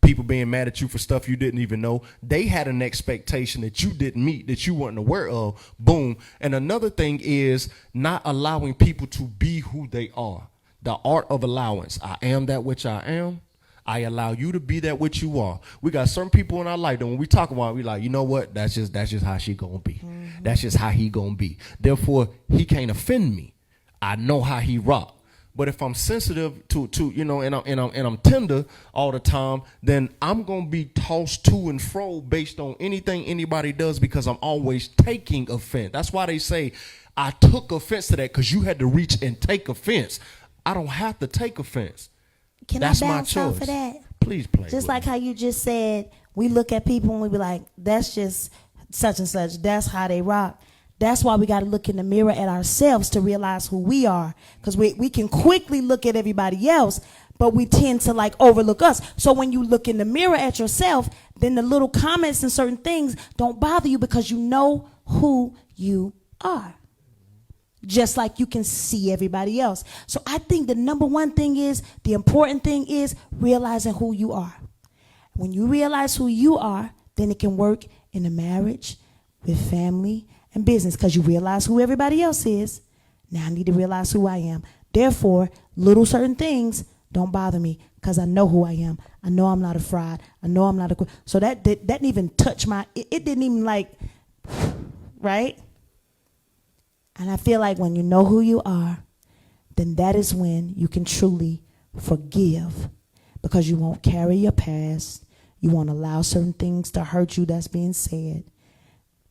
People being mad at you for stuff you didn't even know. They had an expectation that you didn't meet, that you weren't aware of. Boom. And another thing is not allowing people to be who they are. The art of allowance. I am that which I am. I allow you to be that which you are. We got certain people in our life that when we talk about it, we like, you know what? That's just how she gonna be. Mm-hmm. That's just how he gonna be. Therefore, he can't offend me. I know how he rock. But if I'm sensitive to you know, and I'm tender all the time, then I'm gonna be tossed to and fro based on anything anybody does, because I'm always taking offense. That's why they say I took offense to that, because you had to reach and take offense. I don't have to take offense. Can That's I my bounce choice. off of that? Please play. Just like how you just said, we look at people and we be like, that's just such and such. That's how they rock. That's why we got to look in the mirror at ourselves to realize who we are. Because we can quickly look at everybody else, but we tend to like overlook us. So when you look in the mirror at yourself, then the little comments and certain things don't bother you, because you know who you are. Just like you can see everybody else. So I think the number one thing is, the important thing is realizing who you are. When you realize who you are, then it can work in a marriage, with family, and business, because you realize who everybody else is. Now I need to realize who I am. Therefore, little certain things don't bother me, because I know who I am. I know I'm not a fraud. I know I'm not a... So that didn't even touch my... It didn't even like... Right? And I feel like when you know who you are, then that is when you can truly forgive, because you won't carry your past. You won't allow certain things to hurt you that's being said.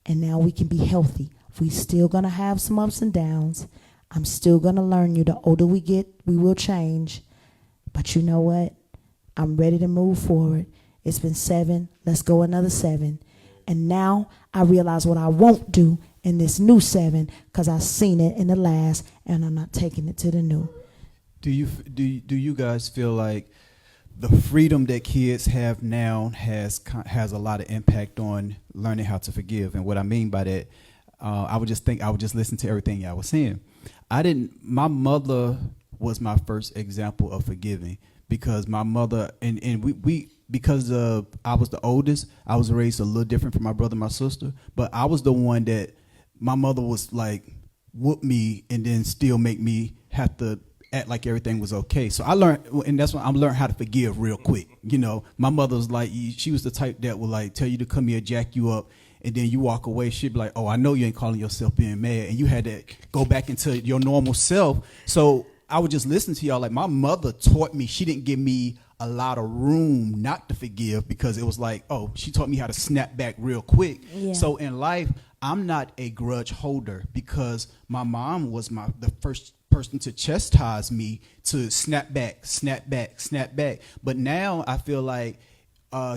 And now we can be healthy. We still going to have some ups and downs. I'm still going to learn you. The older we get, we will change. But you know what? I'm ready to move forward. It's been 7. Let's go another 7. And now I realize what I won't do in this new 7, because I've seen it in the last, and I'm not taking it to the new. Do you guys feel like the freedom that kids have now has a lot of impact on learning how to forgive? And what I mean by that, I would just listen to everything y'all was saying. My mother was my first example of forgiving, because my mother and we because I was the oldest, I was raised a little different from my brother and my sister, but I was the one that my mother was like whoop me and then still make me have to act like everything was okay. So I learned, and that's when I learned how to forgive real quick. You know, my mother was like, she was the type that would like tell you to come here, jack you up, and then you walk away. She'd be like, oh, I know you ain't calling yourself being mad, and you had to go back into your normal self. So I would just listen to y'all. Like, my mother taught me, she didn't give me a lot of room not to forgive, because it was like, oh, she taught me how to snap back real quick. Yeah. So in life, I'm not a grudge holder, because my mom was the first person to chastise me to snap back. But now I feel like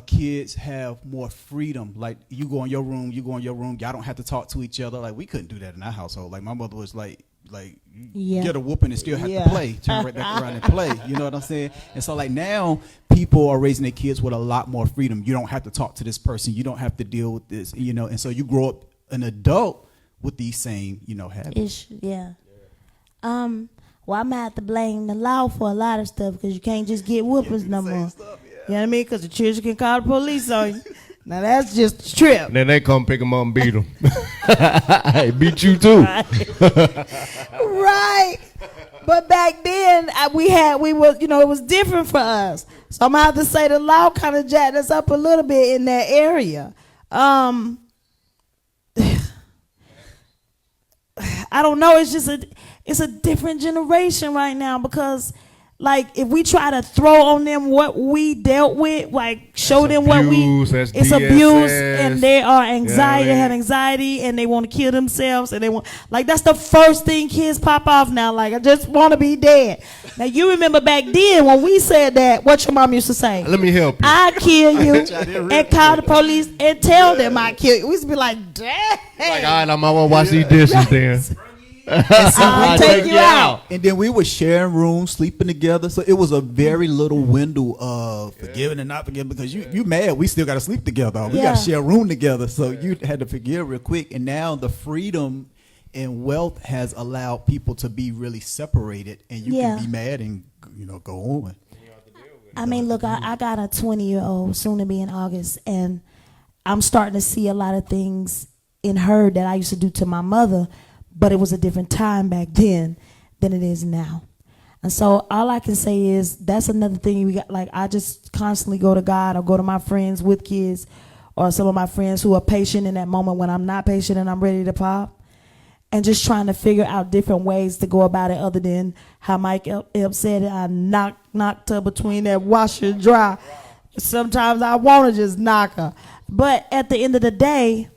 kids have more freedom. Like, you go in your room, y'all don't have to talk to each other. Like, we couldn't do that in our household. Like, my mother was like get a whooping and still have to play, turn right back around and play. You know what I'm saying? And so like now people are raising their kids with a lot more freedom. You don't have to talk to this person. You don't have to deal with this, you know. And so you grow up an adult with these same, habits. Yeah. Well, I'm gonna have to blame the law for a lot of stuff, because you can't just get whoopings no more. Stuff, yeah. You know what I mean? Because the children can call the police on you. Now that's just a trip. Then they come pick them up and beat them. Hey, beat you too. Right. But back then it was different for us. So I'm gonna have to say the law kind of jacked us up a little bit in that area. I don't know. It's a different generation right now, because Like if we try to throw on them what we dealt with, like show That's them what abuse, that's it's DSS. abuse, and they are anxiety, Yeah, man. have anxiety, and they want to kill themselves, and they want like that's the first thing kids pop off now. Like I just want to be dead. Now you remember back then when we said that, what your mom used to say? Let me help you. I kill you, and call the police and tell them I kill you. We used to be like, dang. Like, all right, I'm gonna wash these dishes then. I'll take you out. And then we were sharing rooms, sleeping together. So it was a very little window of forgiving and not forgiving because you mad. We still got to sleep together. We got to share a room together. So you had to forgive real quick. And now the freedom and wealth has allowed people to be really separated, and you can be mad and go on. I mean, look, I got a 20-year-old soon to be in August, and I'm starting to see a lot of things in her that I used to do to my mother. But it was a different time back then than it is now. And so all I can say is that's another thing we got. Like I just constantly go to God or go to my friends with kids or some of my friends who are patient in that moment when I'm not patient and I'm ready to pop. And just trying to figure out different ways to go about it other than how Mike Epps said it. I knocked her between that washer and dry. Sometimes I want to just knock her. But at the end of the day,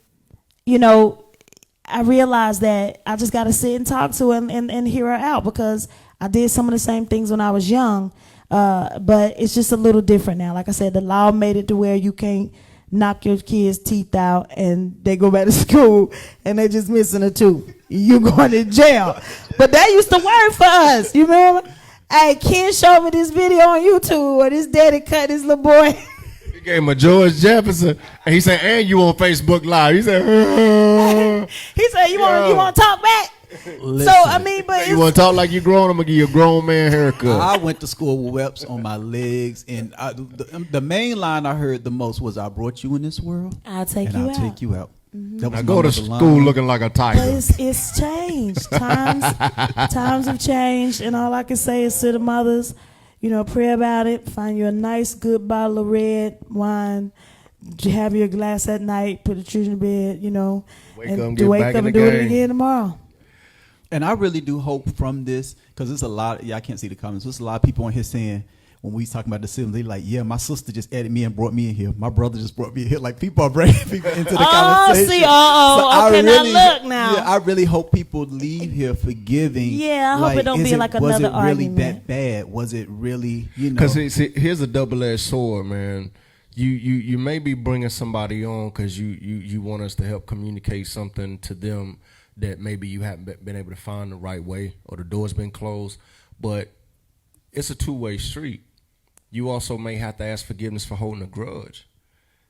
I realized that I just got to sit and talk to her and hear her out because I did some of the same things when I was young, but it's just a little different now. Like I said, the law made it to where you can't knock your kids' teeth out and they go back to school and they're just missing a tooth. You going to jail. But that used to work for us, you remember? Hey, Ken showed me this video on YouTube where this daddy cut his little boy. Gave him a George Jefferson, and he said, "And you on Facebook Live?" He said, He said, "You want to talk back?" Listen, So I mean, but "You want to talk like you grown? I'm gonna give you a grown man haircut." I went to school with whelps on my legs, and the main line I heard the most was, "I brought you in this world, I'll take and you I'll out. take you out." That was I my go to mother school line. looking like a tiger. But it's changed. Times have changed, and all I can say is to the mothers, pray about it. Find you a nice, good bottle of red wine. Have your glass at night. Put the children to bed. Wake and up and get wake back up in and the do it game. again tomorrow. And I really do hope from this, because there's a lot. I can't see the comments. There's a lot of people on here saying, when we talking about the siblings, they like, yeah, my sister just added me and brought me in here. My brother just brought me in here. Like people are bringing people into the conversation. See, I now look now. Yeah, I really hope people leave here forgiving. Yeah, I hope it don't be like was another it really argument. that bad? Was it really, Because here's a double-edged sword, man. You may be bringing somebody on because you want us to help communicate something to them that maybe you haven't been able to find the right way or the door's been closed, but it's a two-way street. You also may have to ask forgiveness for holding a grudge.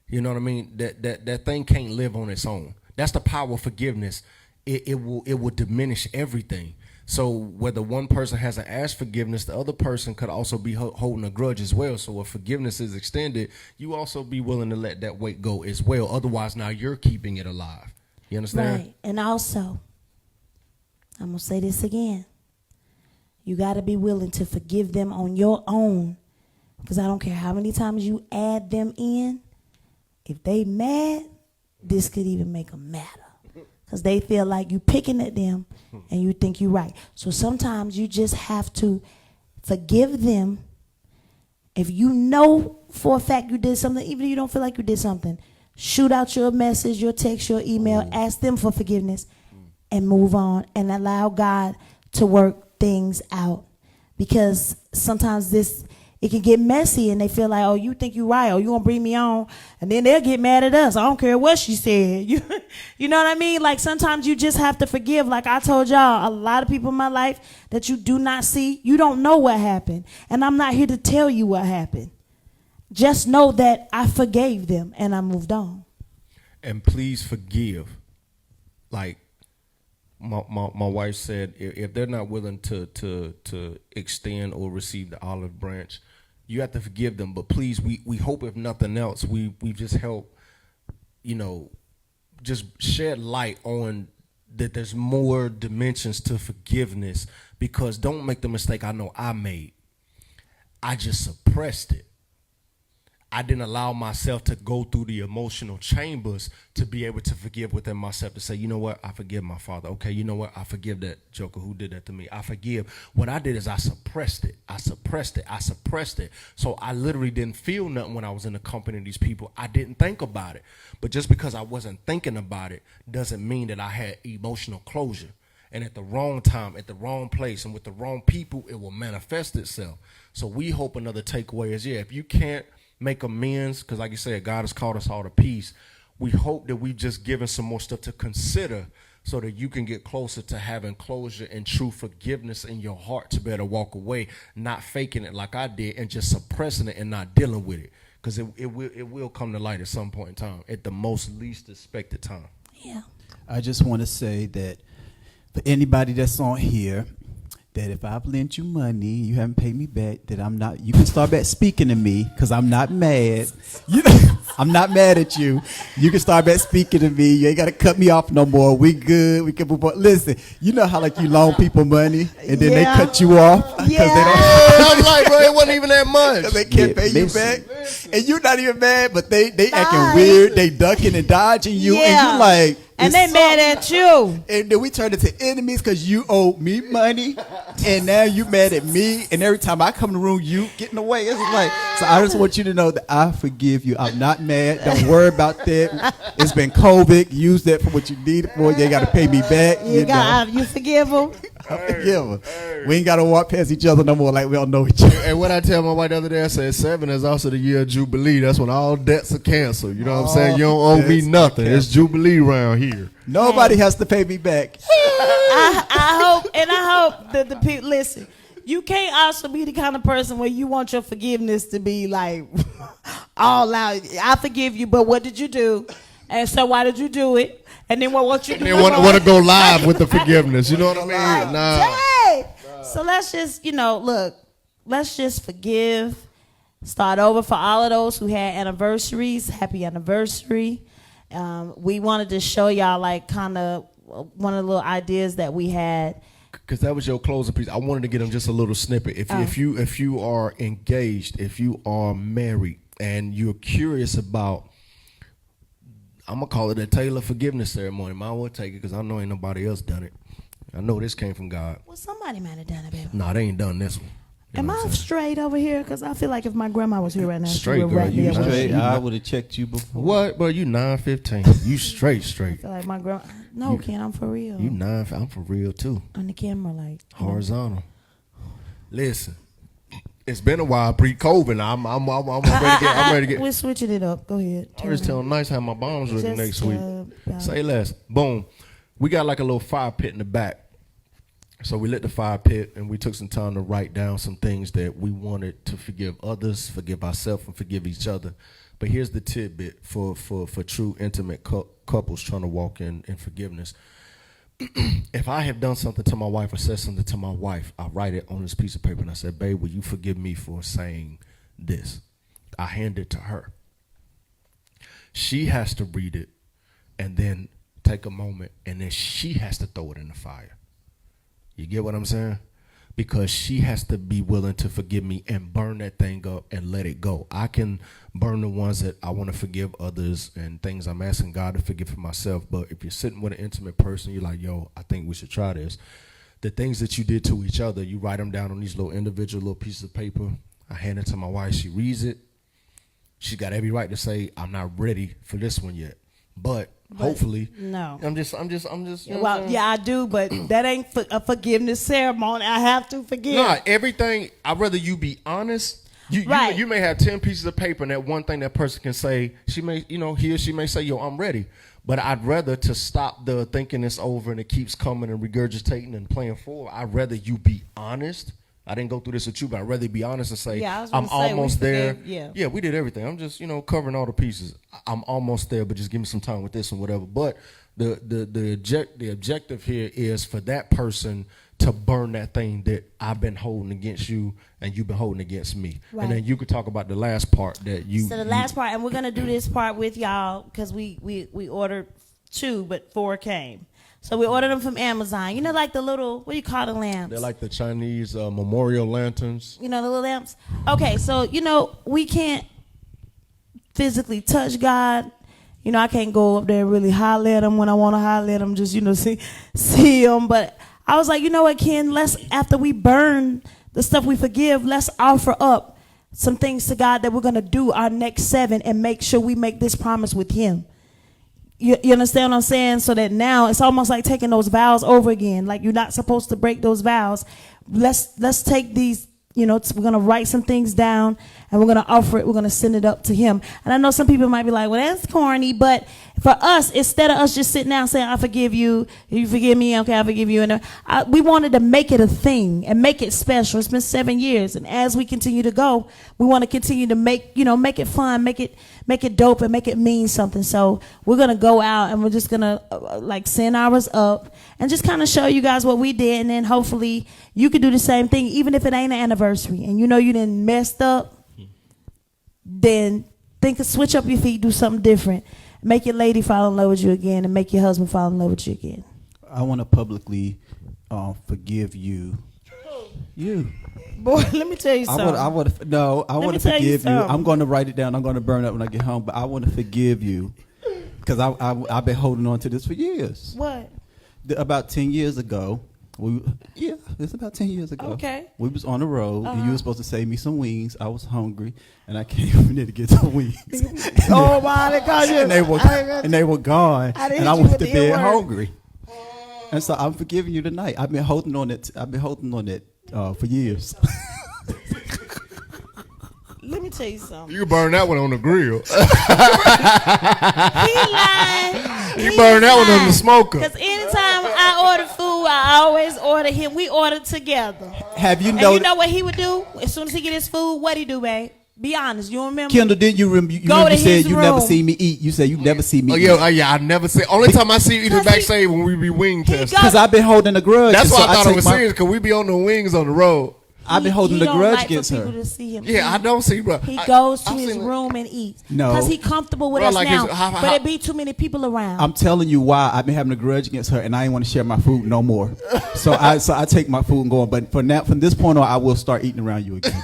You know what I mean? That thing can't live on its own. That's the power of forgiveness. It will diminish everything. So whether one person hasn't asked forgiveness, the other person could also be holding a grudge as well. So if forgiveness is extended, you also be willing to let that weight go as well. Otherwise, now you're keeping it alive. You understand? Right. And also, I'm going to say this again. You got to be willing to forgive them on your own. Because I don't care how many times you add them in. If they mad, this could even make them madder. Because they feel like you picking at them and you think you're right. So sometimes you just have to forgive them. If you know for a fact you did something, even if you don't feel like you did something, shoot out your message, your text, your email, ask them for forgiveness and move on and allow God to work things out. Because sometimes it can get messy and they feel like, oh, you think you right, or you gonna bring me on, and then they'll get mad at us. I don't care what she said. You know what I mean? Like sometimes you just have to forgive. Like I told y'all, a lot of people in my life that you do not see, you don't know what happened. And I'm not here to tell you what happened. Just know that I forgave them and I moved on. And please forgive. Like my wife said, if they're not willing to extend or receive the olive branch, you have to forgive them. But please, we hope if nothing else, we just help, just shed light on that there's more dimensions to forgiveness. Because don't make the mistake I know I made. I just suppressed it. I didn't allow myself to go through the emotional chambers to be able to forgive within myself, to say, you know what, I forgive my father. Okay, you know what, I forgive that joker who did that to me. I forgive. What I did is I suppressed it. I suppressed it. So I literally didn't feel nothing when I was in the company of these people. I didn't think about it. But just because I wasn't thinking about it doesn't mean that I had emotional closure. And at the wrong time, at the wrong place, and with the wrong people, it will manifest itself. So we hope another takeaway is, if you can't make amends, because like you said, God has called us all to peace, we hope that we've just given some more stuff to consider so that you can get closer to having closure and true forgiveness in your heart, to be able to walk away, not faking it like I did and just suppressing it and not dealing with it. Because it will come to light at some point in time, at the most least expected time. Yeah. I just want to say that for anybody that's on here, that if I've lent you money, you haven't paid me back, that I'm not, you can start back speaking to me, because I'm not mad. I'm not mad at you. You can start back speaking to me. You ain't got to cut me off no more. We good. We can move on. Listen, you know how like you loan people money and then they cut you off because they don't. I'm like, bro, it wasn't even that much. Because they can't pay you back. And you're not even mad, but they acting weird. They ducking and dodging you. And you like. And they mad at you. And then we turned into enemies because you owe me money. And now you mad at me. And every time I come in the room, you get in the way. It's like, so I just want you to know that I forgive you. I'm not mad. Don't worry about that. It's been COVID. Use that for what you need it for. You ain't got to pay me back. You forgive them? I forgive them. We ain't got to walk past each other no more like we don't know each other. And what I tell my wife the other day, I said 7 is also the year of Jubilee. That's when all debts are canceled. You know what I'm saying? You don't owe me nothing. It's Jubilee around here. Nobody has to pay me back. I hope that the people listen. You can't also be the kind of person where you want your forgiveness to be like all out. I forgive you, but what did you do? And so why did you do it? And then what you do? They want to go live with the forgiveness. You know what I mean? Nah. So let's just, look, let's just forgive. Start over for all of those who had anniversaries. Happy anniversary. We wanted to show y'all like kind of one of the little ideas that we had. Because that was your closing piece. I wanted to get them just a little snippet. If you are engaged, if you are married, and you're curious about, I'm going to call it a Taylor forgiveness ceremony. Might well take it because I know ain't nobody else done it. I know this came from God. Well, somebody might have done it, baby. Nah, they ain't done this one. Am I straight over here? Because I feel like if my grandma was here right now, straight, she would girl, wrap me up. Straight, I would have checked you before. What? Bro, you 9:15. You straight. I feel like my grandma. No, Ken, I'm for real. You 9. I'm for real too. On the camera, like horizontal. Listen, it's been a while pre-COVID. I'm ready to get. We're switching it up. Go ahead. I'm just telling nice how my bombs ready next week. Say less. Boom. We got like a little fire pit in the back. So we lit the fire pit and we took some time to write down some things that we wanted to forgive others, forgive ourselves, and forgive each other. But here's the tidbit for true intimate couples trying to walk in forgiveness. If I have done something to my wife or said something to my wife, I write it on this piece of paper and I said, babe, will you forgive me for saying this? I hand it to her. She has to read it and then take a moment and then she has to throw it in the fire. You get what I'm saying? Because she has to be willing to forgive me and burn that thing up and let it go. I can burn the ones that I want to forgive others and things I'm asking God to forgive for myself. But if you're sitting with an intimate person, you're like, yo, I think we should try this. The things that you did to each other, you write them down on these little individual little pieces of paper. I hand it to my wife. She reads it. She got every right to say, I'm not ready for this one yet. But hopefully, no. I'm just. Well, yeah, I do, but that ain't a forgiveness ceremony. I have to forgive. Nah, everything. I'd rather you be honest. You may have 10 pieces of paper, and that one thing that person can say, she may, he or she may say, yo, I'm ready. But I'd rather to stop the thinking it's over and it keeps coming and regurgitating and playing forward. I'd rather you be honest. I didn't go through this with you, but I'd rather be honest and say, I'm almost there. Yeah, we did everything. I'm just, covering all the pieces. I'm almost there, but just give me some time with this and whatever. But the objective here is for that person to burn that thing that I've been holding against you and you've been holding against me. Right. And then you could talk about the last part that you. So the last part, and we're going to do this part with y'all because we ordered 2, but 4 came. So we ordered them from Amazon. Like the little, what do you call the lamps? They're like the Chinese memorial lanterns. The little lamps. Okay, so, we can't physically touch God. You know, I can't go up there and really holler at him when I want to holler at him, just, you know, see him. But I was like, you know what, Ken, let's, after we burn the stuff we forgive, let's offer up some things to God that we're going to do our next 7 and make sure we make this promise with him. You understand what I'm saying? So that now it's almost like taking those vows over again. Like, you're not supposed to break those vows. Let's take these, you know, we're going to write some things down and we're going to offer it. We're going to send it up to him. And I know some people might be like, well, that's corny. But for us, instead of us just sitting down saying, I forgive you, you forgive me, okay, I forgive you. And we wanted to make it a thing and make it special. It's been 7 years. And as we continue to go, we want to continue to make it fun, make it dope, and make it mean something. So we're going to go out and we're just going to send ours up and just kind of show you guys what we did. And then hopefully you could do the same thing, even if it ain't an anniversary. And you know you didn't messed up, then switch up your feet, do something different. Make your lady fall in love with you again and make your husband fall in love with you again. I want to publicly forgive you. You. Boy, let me tell you something. I want to forgive you. I'm going to write it down. I'm going to burn it up when I get home. But I want to forgive you because I've been holding on to this for years. What? About 10 years ago. It's about 10 years ago. Okay. We was on the road, and you were supposed to save me some wings. I was hungry, and I came over there to get some wings. Oh, my, they got you. And they were gone, and I went to bed hungry. And so I'm forgiving you tonight. I've been holding on it. For years. Let me tell you something. You burn that one on the grill. He lying. You burn that one on the smoker. Because anytime I order food, I always order him. We order together. Have you And know? you know what he would do? As soon as he get his food, what he do, babe? Be honest. You remember? Kendall, didn't you remember? You said you never see me eat. You said you never see me eat. Yeah, I never say. Only time I see you eating backstage when we be wing testing. Because I've been holding a grudge. That's why I thought it was serious, because we be on the wings on the road. I've been holding the grudge against her. To see him yeah, I don't see, bro. He goes to his room and eats. No. Because he's comfortable with us like now. But it be too many people around. I'm telling you why I've been having a grudge against her, and I ain't want to share my food no more. so I take my food and go on. But from this point on, I will start eating around you again.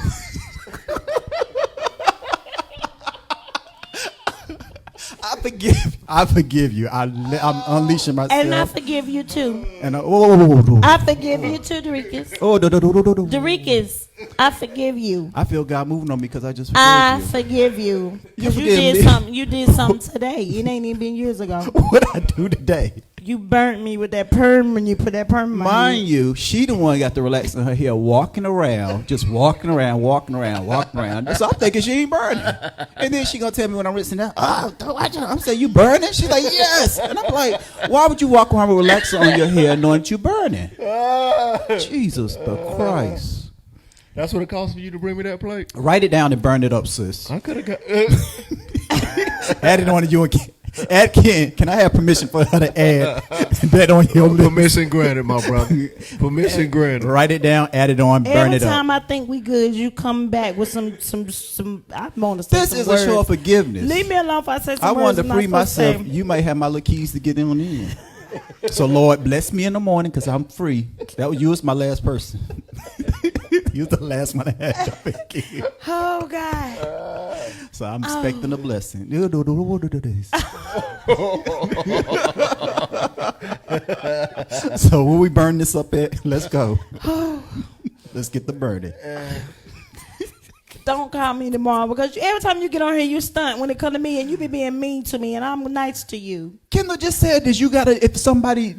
I forgive you. I'm unleashing myself. And I forgive you too. And I forgive you too, Dorikas. Dorikas, I forgive you. I feel God moving on me because I just forgive you. You You did something today. It ain't even been years ago. What I do today? You burnt me with that perm when you put that perm in my Mind head. you, she the one got to relax in her hair, walking around. So I'm thinking she ain't burning. And then she gonna tell me when I'm rinsing out, I'm saying, you burning? She's like, yes. And I'm like, why would you walk around with relaxer on your hair knowing that you burning? Jesus the Christ. That's what it costs for you to bring me that plate? Write it down and burn it up, sis. I could have got... Add it on to you again. Add Ken. Can I have permission for her to add that on your list? Permission granted, my brother. Permission granted. Write it down, add it on, burn Every it up. time I think we good, you come back with some. I want to say This some is words. a show of forgiveness. Leave me alone if I say some I words. wanted to I'm not free supposed to myself. say. You might have my little keys to get on in. So Lord, bless me in the morning because I'm free. You was my last person. You was the last one I had to forgive. Oh God. So I'm expecting a blessing. So when we burn this up at, let's go. Let's get the burning. Don't call me tomorrow because every time you get on here, you stunt when it come to me, and you be being mean to me, and I'm nice to you. Kendall just said this. You gotta if somebody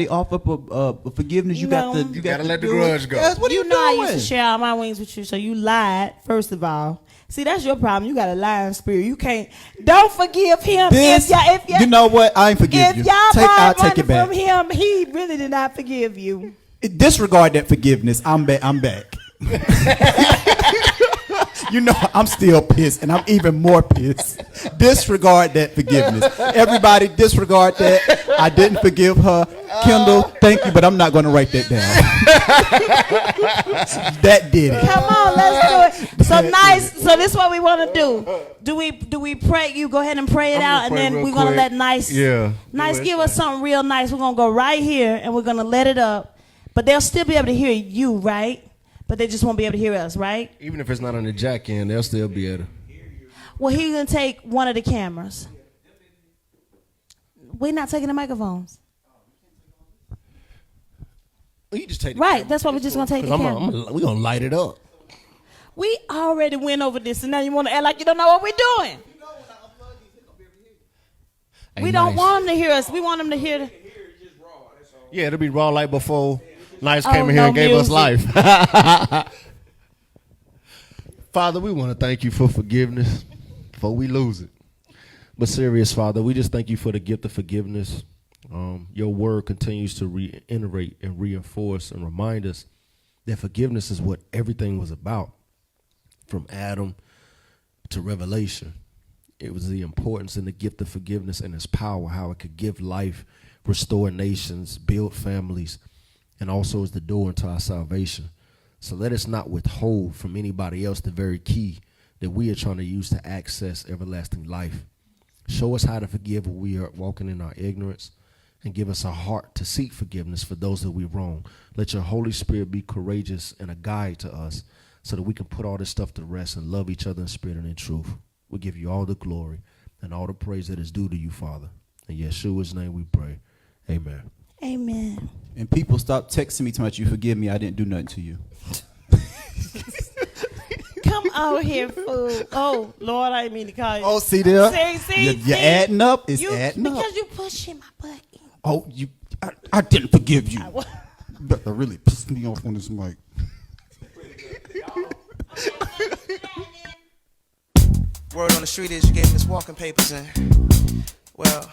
offer forgiveness, you got to let the grudge go. Yes, what are you know doing? I used to share all my wings with you, so you lied first of all. See, that's your problem. You got a lying spirit. You can't. Don't forgive him. This, if you know what? I ain't forgive you. If y'all I'll buy take it money back. from him, he really did not forgive you. Disregard that forgiveness. I'm back. You know, I'm still pissed, and I'm even more pissed. Disregard that forgiveness. Everybody, disregard that. I didn't forgive her. Kendall, thank you, but I'm not going to write that down. That did it. Come on, let's do it. So nice. So this is what we want to do. Do we pray? You go ahead and pray it out, and then we're going to let Nice. Yeah. Nice give us something real nice. We're going to go right here, and we're going to let it up. But they'll still be able to hear you, right? But they just won't be able to hear us, right? Even if it's not on the jack end, they'll still be able to. Well, he's gonna take one of the cameras. We're not taking the microphones. You just take the Right, camera. that's why we're just gonna take the camera. We're gonna light it up. We already went over this, and now you want to act like you don't know what we're doing. Hey, We don't nice. want them to hear us. We want them to hear. Yeah, it'll be raw like before Nice Oh, came in here no and gave us music. life. Father, we want to thank you for forgiveness before we lose it. But serious, Father, we just thank you for the gift of forgiveness. Your word continues to reiterate and reinforce and remind us that forgiveness is what everything was about, from Adam to Revelation. It was the importance and the gift of forgiveness and its power, how it could give life, restore nations, build families, and also is the door into our salvation. So let us not withhold from anybody else the very key that we are trying to use to access everlasting life. Show us how to forgive when we are walking in our ignorance, and give us a heart to seek forgiveness for those that we wrong. Let your Holy Spirit be courageous and a guide to us so that we can put all this stuff to rest and love each other in spirit and in truth. We give you all the glory and all the praise that is due to you, Father. In Yeshua's name we pray. Amen. Amen. And people stop texting me talking about, you forgive me, I didn't do nothing to you. Come out here, fool. Oh, Lord, I didn't mean to call you. Oh, see there? See, You're adding up. It's adding up. Because you pushing my button. Oh, I didn't forgive you. That really pissed me off on this mic. Word on the street is you gave him his walking papers, and well,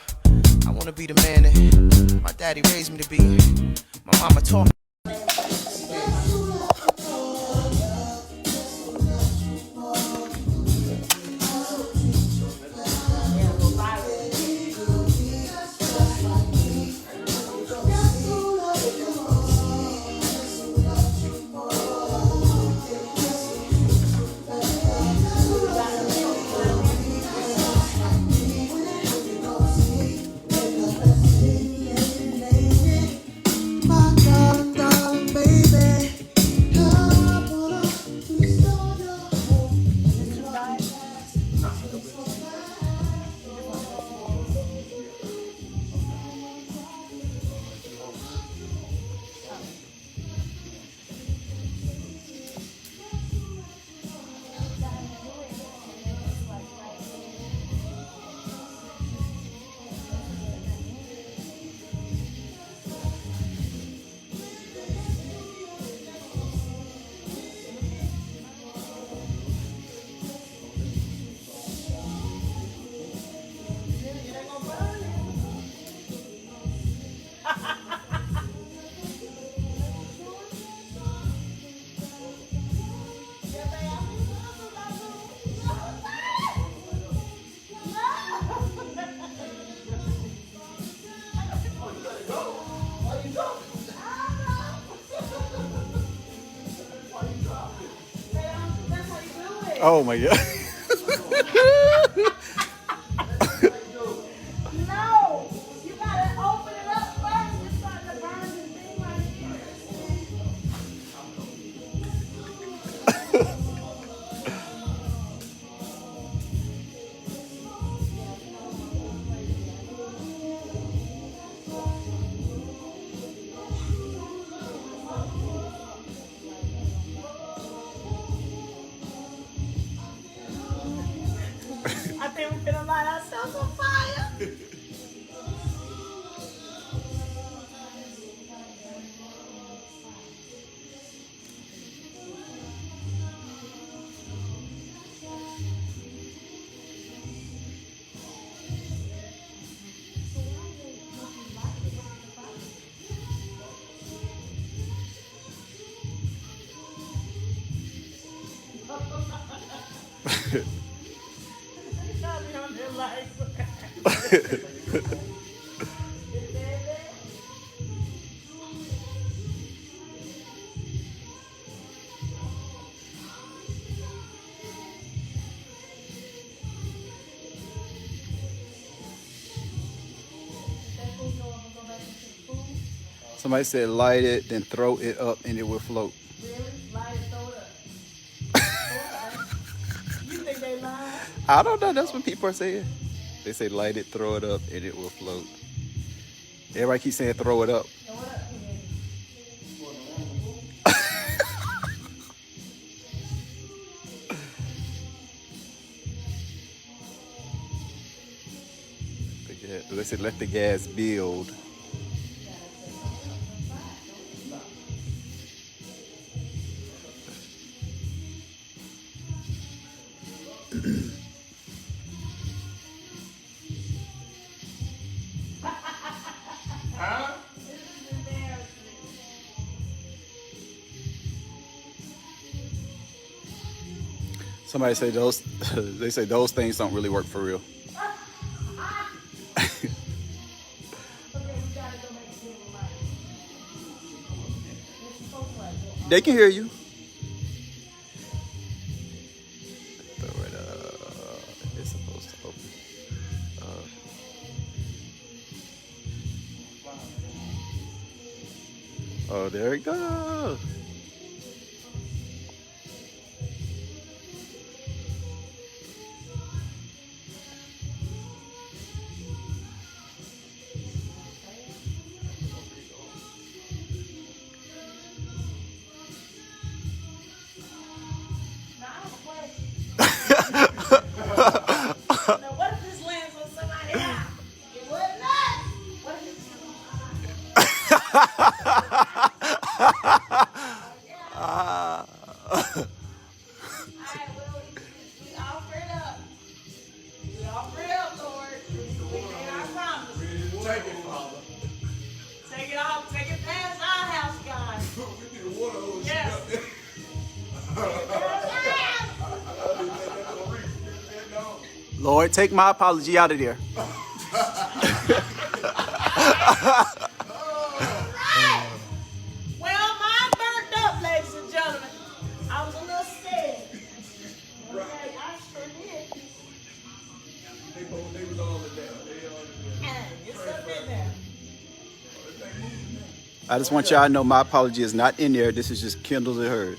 I want to be the man that my daddy raised me to be. My mama taught me. Oh my God. No, you gotta open it up first. It's starting to burn this thing right here. I think we're gonna light ourselves on fire. Somebody said light it, then throw it up, and it will float. Really? Light it, throw it up. You think they lying? I don't know. That's what people are saying. They say light it, throw it up, and it will float. Everybody keeps saying throw it up. They said let the gas build. Somebody say those. They say those things don't really work for real. They can hear you. Throw it up. It's supposed to open. Oh, there it goes. What if this lands on somebody else? It would not. What if Alright, well, we offer it up. We offer it up, Lord. We made our promise. Take it, Father. Take it off. Take it past our house, God. We need a water hose. Yes. Lord, take my apology out of there. Well, mine burnt up, ladies and gentlemen. I was a little scared. Okay, I sure did. They was all in there. It's up in there. I just want y'all to know my apology is not in there. This is just Kendall's and hers.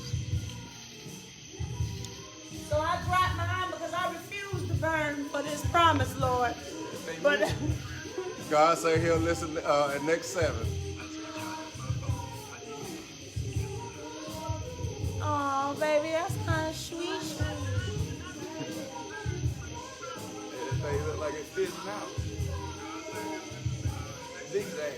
So I dropped mine because I refused to burn for this promise, Lord. But God say he'll listen at next 7. oh, baby, that's kind of sweet. They look like it's fizzing out. Zigzag.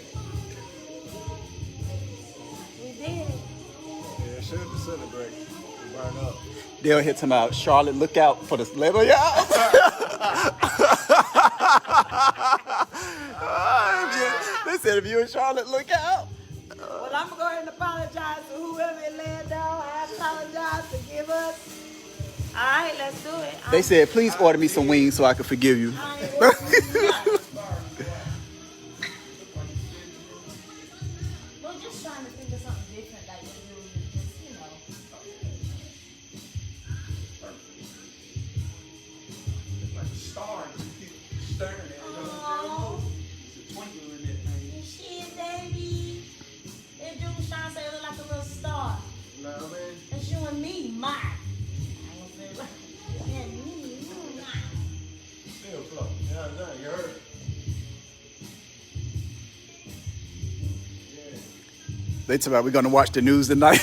We did. Yeah, it should disintegrate and burn up. They'll hit him out. Charlotte, look out for this little y'all. They said if you and Charlotte look out. Well, I'm going to go ahead and apologize to whoever it landed on. I apologize. Forgive us. All right, let's do it. They said, please order me some wings so I can forgive you. I ain't working with you. We're just trying to think of something different, like we do, just, you know. It's like a star and you keep staring at it. Oh, It's a twinkle in that thing. shit, baby. That dude was trying to say it looked like a little star. You know what I mean? That's you and me, mine. I ain't gonna say it like yeah, me, you, mine. Still close. Yeah, done. You heard it. They told me we're going to watch the news tonight.